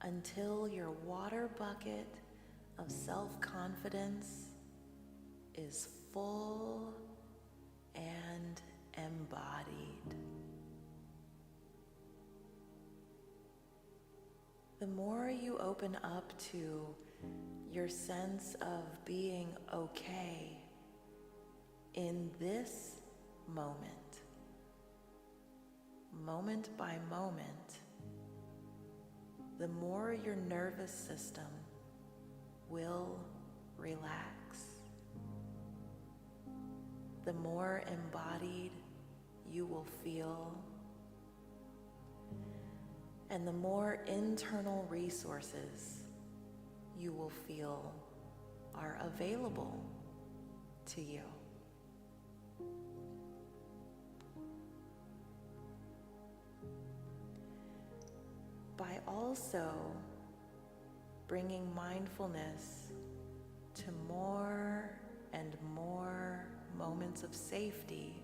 until your water bucket of self-confidence is full and embodied. The more you open up to your sense of being okay in this moment, moment by moment, the more your nervous system will relax. The more embodied you will feel, and the more internal resources you will feel are available to you. By also bringing mindfulness to more and more moments of safety,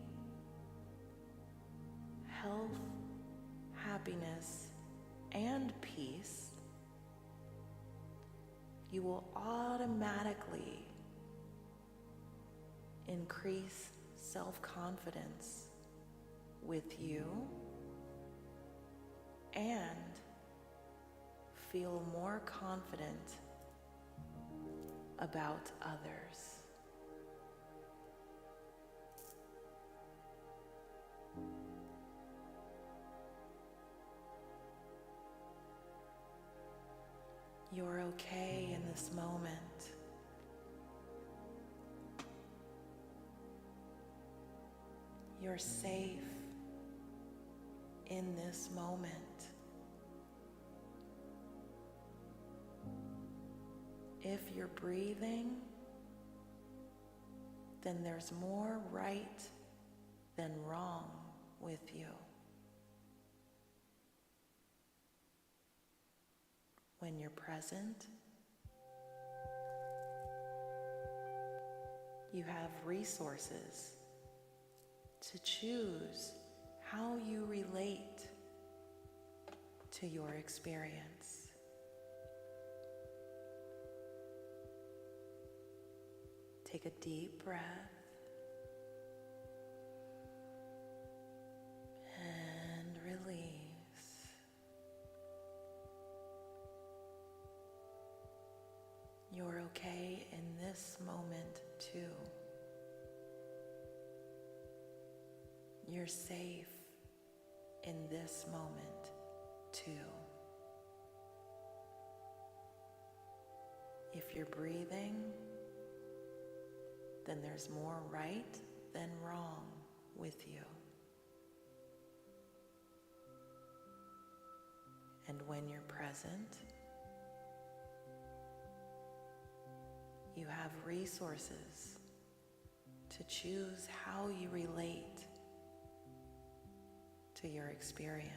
health, happiness, and peace, you will automatically increase self-confidence with you and feel more confident about others. You're okay in this moment. You're safe in this moment. If you're breathing, then there's more right than wrong with you. When you're present, you have resources to choose how you relate to your experience. Take a deep breath and release. You're okay in this moment too. You're safe in this moment too. If you're breathing, then there's more right than wrong with you. And when you're present, you have resources to choose how you relate to your experience.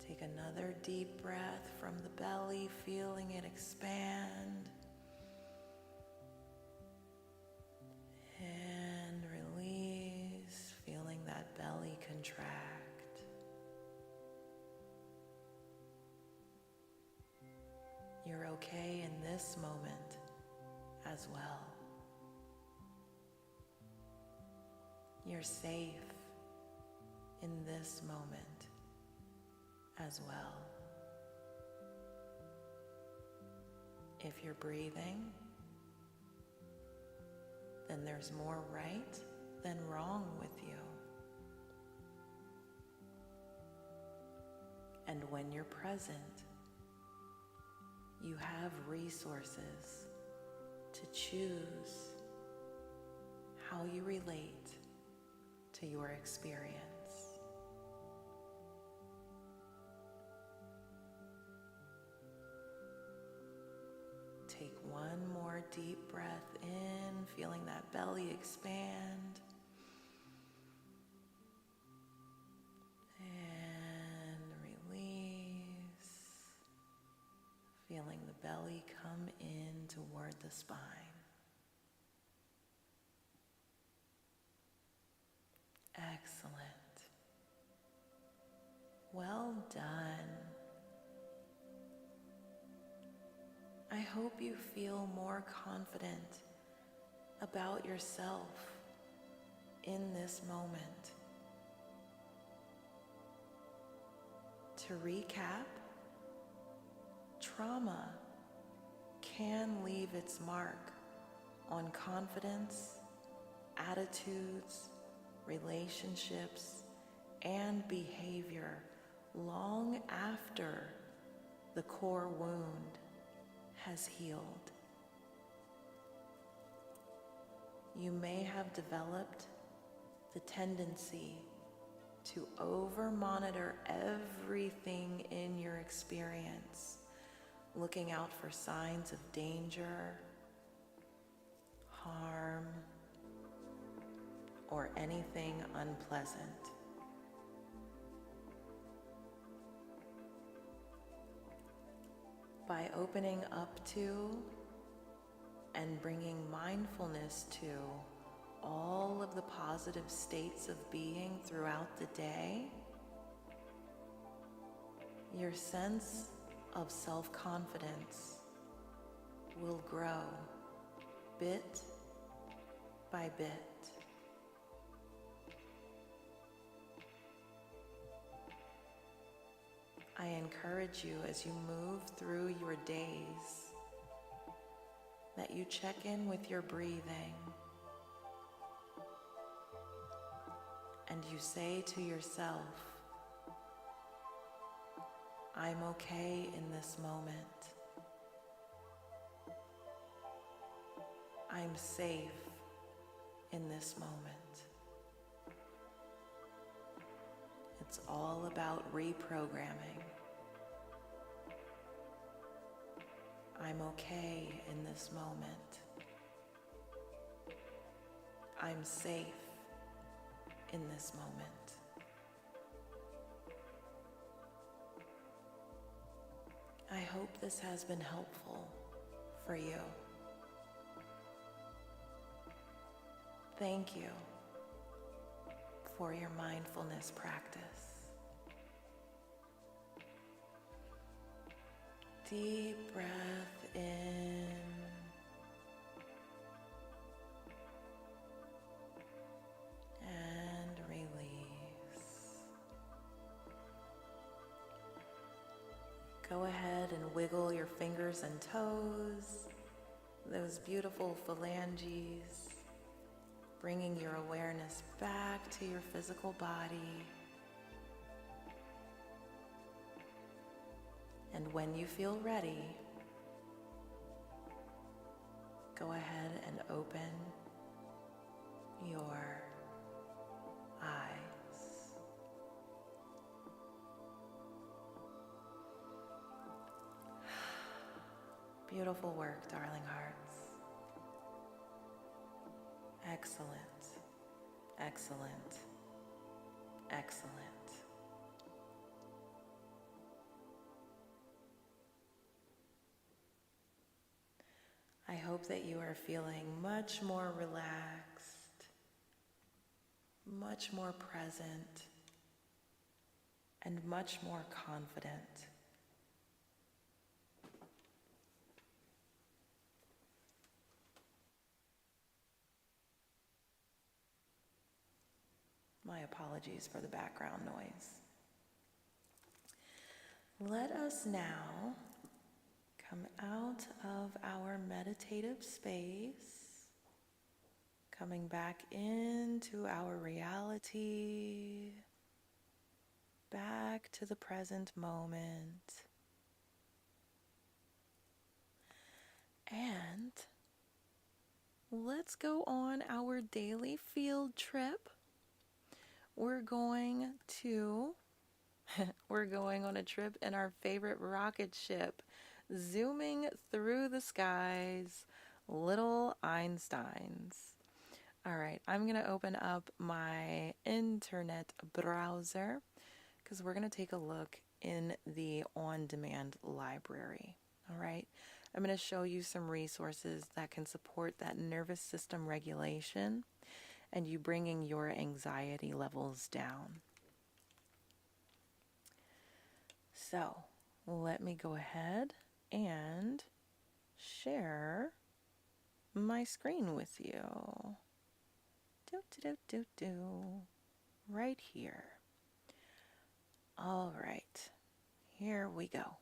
Take another deep breath from the belly, feeling it expand. And release, feeling that belly contract. You're okay in this moment as well. You're safe in this moment as well. If you're breathing, then there's more right than wrong with you. And when you're present, you have resources to choose how you relate to your experience. take one more deep breath in, feeling that belly expand. And release, feeling the belly come in toward the spine. Excellent. Well done. I hope you feel more confident about yourself in this moment. To recap, trauma can leave its mark on confidence, attitudes, relationships, and behavior long after the core wound has healed. You may have developed the tendency to over-monitor everything in your experience, looking out for signs of danger, harm, or anything unpleasant. By opening up to and bringing mindfulness to all of the positive states of being throughout the day, your sense of self-confidence will grow bit by bit. I encourage you as you move through your days that you check in with your breathing and you say to yourself, I'm okay in this moment. I'm safe in this moment. It's all about reprogramming. I'm okay in this moment. I'm safe in this moment. I hope this has been helpful for you. Thank you for your mindfulness practice. Deep breath in. And release. Go ahead and wiggle your fingers and toes, those beautiful phalanges, bringing your awareness back to your physical body. And when you feel ready, go ahead and open your eyes. Beautiful work, darling hearts. Excellent, excellent, excellent. I hope that you are feeling much more relaxed, much more present, and much more confident. My apologies for the background noise. Let us now come out of our meditative space, coming back into our reality, back to the present moment. And let's go on our daily field trip. We're going on a trip in our favorite rocket ship, zooming through the skies, little Einsteins. All right, I'm going to open up my internet browser because we're going to take a look in the on-demand library. All right, I'm going to show you some resources that can support that nervous system regulation and you bringing your anxiety levels down. So let me go ahead and share my screen with you. Right here. All right, here we go.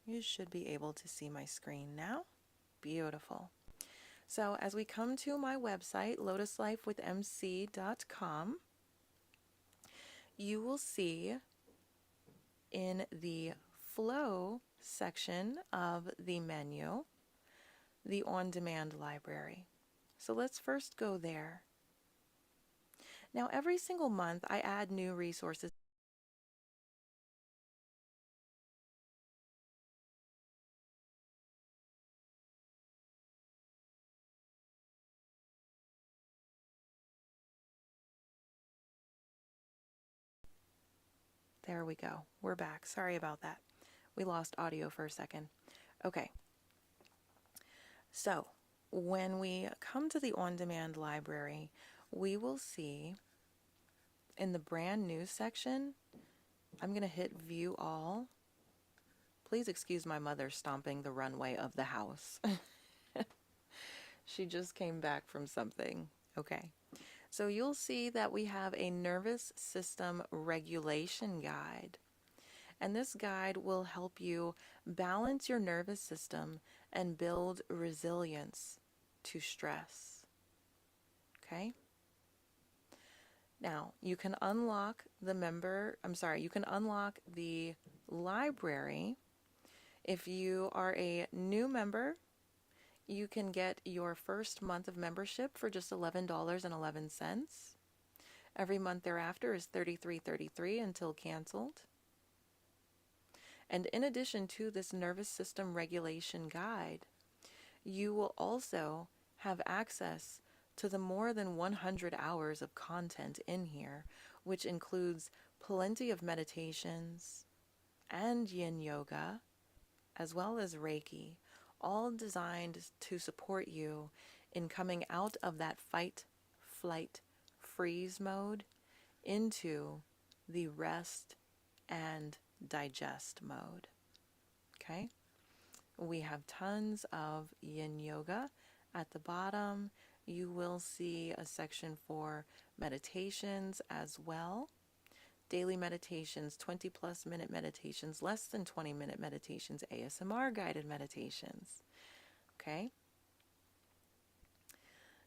You should be able to see my screen now. Beautiful. So as we come to my website, lotuslifewithmc.com, you will see in the flow section of the menu, the on-demand library. So let's first go there. Now, every single month, I add new resources. There we go. We're back. Sorry about that. We lost audio for a second. Okay. So when we come to the on-demand library, we will see in the brand new section, I'm going to hit view all. Please excuse my mother stomping the runway of the house. She just came back from something. Okay. So you'll see that we have a nervous system regulation guide. And this guide will help you balance your nervous system and build resilience to stress. Okay? Now, you can unlock the library. If you are a new member, you can get your first month of membership for just $11.11. Every month thereafter is $33.33 until canceled. And in addition to this nervous system regulation guide, you will also have access to the more than 100 hours of content in here, which includes plenty of meditations and yin yoga, as well as Reiki, all designed to support you in coming out of that fight, flight, freeze mode into the rest and digest mode. Okay? We have tons of yin yoga. At the bottom, you will see a section for meditations as well. Daily meditations, 20 plus minute meditations, less than 20-minute meditations, ASMR guided meditations. Okay?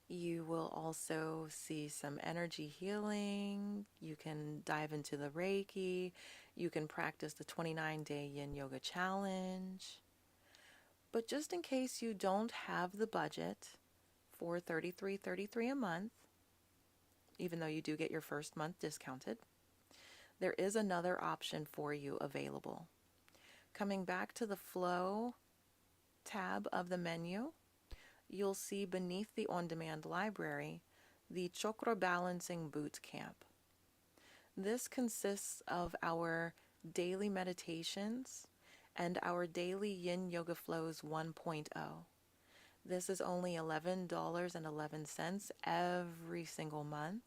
You will also see some energy healing. You can dive into the Reiki. You can practice the 29-day Yin Yoga Challenge. But just in case you don't have the budget for $33.33 a month, even though you do get your first month discounted, there is another option for you available. Coming back to the Flow tab of the menu, you'll see beneath the on-demand library the Chakra Balancing Boot Camp. This consists of our daily meditations and our daily Yin Yoga Flows 1.0. This is only $11.11 every single month,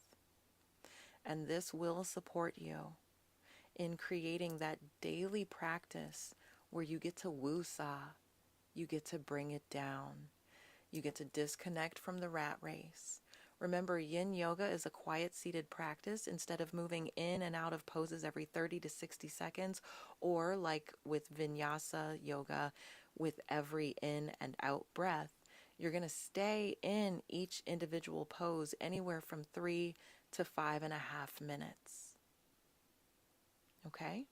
and this will support you in creating that daily practice where you get to woo-saw, you get to bring it down, you get to disconnect from the rat race. Remember, yin yoga is a quiet seated practice. Instead of moving in and out of poses every 30 to 60 seconds, or like with vinyasa yoga, with every in and out breath, you're going to stay in each individual pose anywhere from 3 to 5.5 minutes. Okay?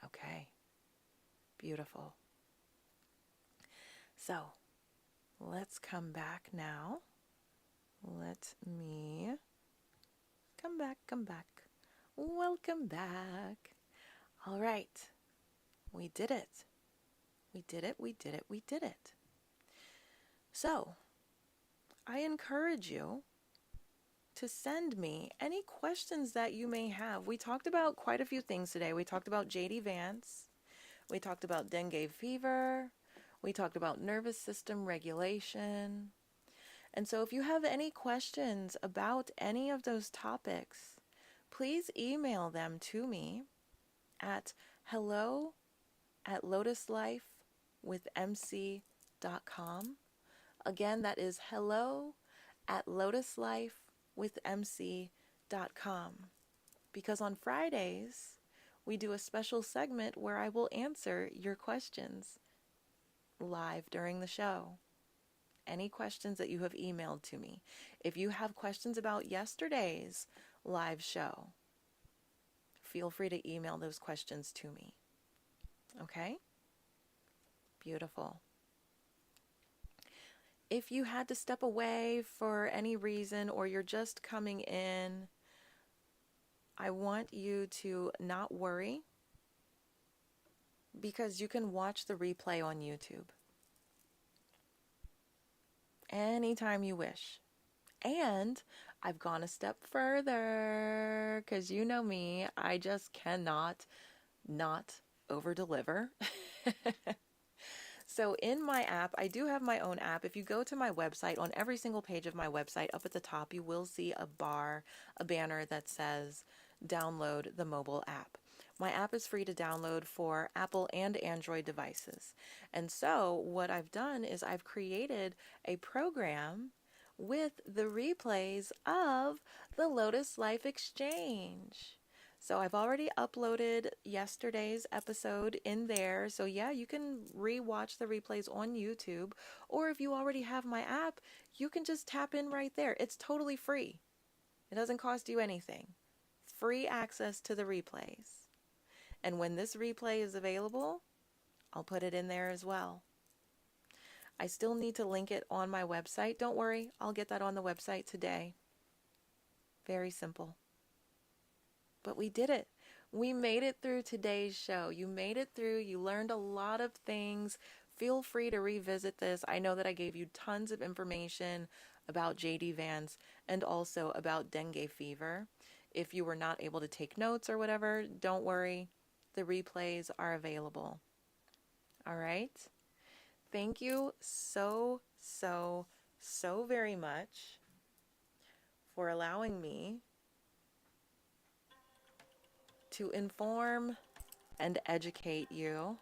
Okay. Beautiful. So, let's come back now. Let me come back. Welcome back. All right. We did it. We did it. We did it. We did it. So, I encourage you to send me any questions that you may have. We talked about quite a few things today. We talked about J.D. Vance. We talked about dengue fever. We talked about nervous system regulation. And so if you have any questions about any of those topics, please email them to me at hello@lotuslifewithmc.com. Again, that is hello@lotuslifewithmc.com. Because on Fridays, we do a special segment where I will answer your questions live during the show. Any questions that you have emailed to me. If you have questions about yesterday's live show, feel free to email those questions to me. Okay? Beautiful. If you had to step away for any reason or you're just coming in, I want you to not worry because you can watch the replay on YouTube anytime you wish. And I've gone a step further because you know me, I just cannot not over-deliver. So in my app, I do have my own app. If you go to my website, on every single page of my website, up at the top, you will see a banner that says download the mobile app. My app is free to download for Apple and Android devices. And so what I've done is I've created a program with the replays of the Lotus Life Exchange. So I've already uploaded yesterday's episode in there. So yeah, you can re-watch the replays on YouTube. Or if you already have my app, you can just tap in right there. It's totally free. It doesn't cost you anything. Free access to the replays. And when this replay is available, I'll put it in there as well. I still need to link it on my website. Don't worry, I'll get that on the website today. Very simple. But we did it. We made it through today's show. You made it through. You learned a lot of things. Feel free to revisit this. I know that I gave you tons of information about J.D. Vance and also about dengue fever. If you were not able to take notes or whatever, don't worry. The replays are available. All right? Thank you so very much for allowing me to inform and educate you.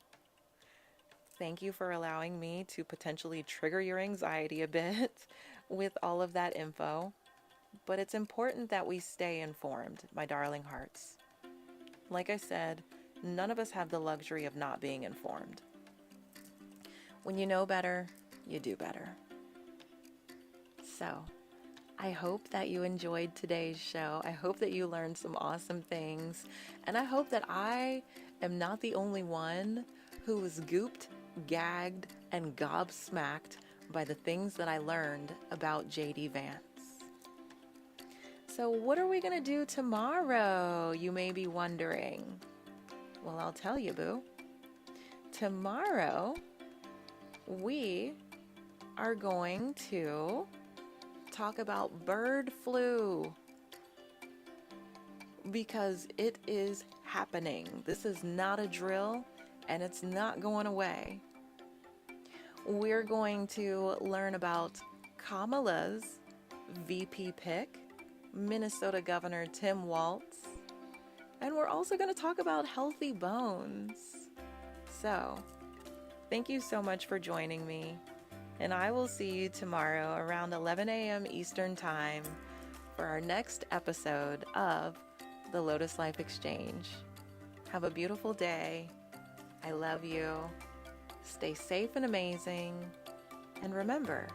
Thank you for allowing me to potentially trigger your anxiety a bit with all of that info. But it's important that we stay informed, my darling hearts. Like I said, none of us have the luxury of not being informed. When you know better, you do better. So, I hope that you enjoyed today's show. I hope that you learned some awesome things. And I hope that I am not the only one who was gooped, gagged, and gobsmacked by the things that I learned about J.D. Vance. So what are we going to do tomorrow? You may be wondering. Well, I'll tell you, boo. Tomorrow, we are going to talk about bird flu because it is happening. This is not a drill and it's not going away. We're going to learn about Kamala's VP pick, Minnesota Governor Tim Walz, and we're also going to talk about healthy bones. So, thank you so much for joining me. And I will see you tomorrow around 11 a.m. Eastern Time for our next episode of the Lotus Life Exchange. Have a beautiful day. I love you. Stay safe and amazing. And remember,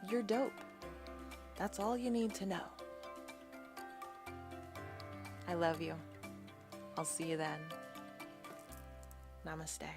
you're dope. That's all you need to know. I love you. I'll see you then. Namaste.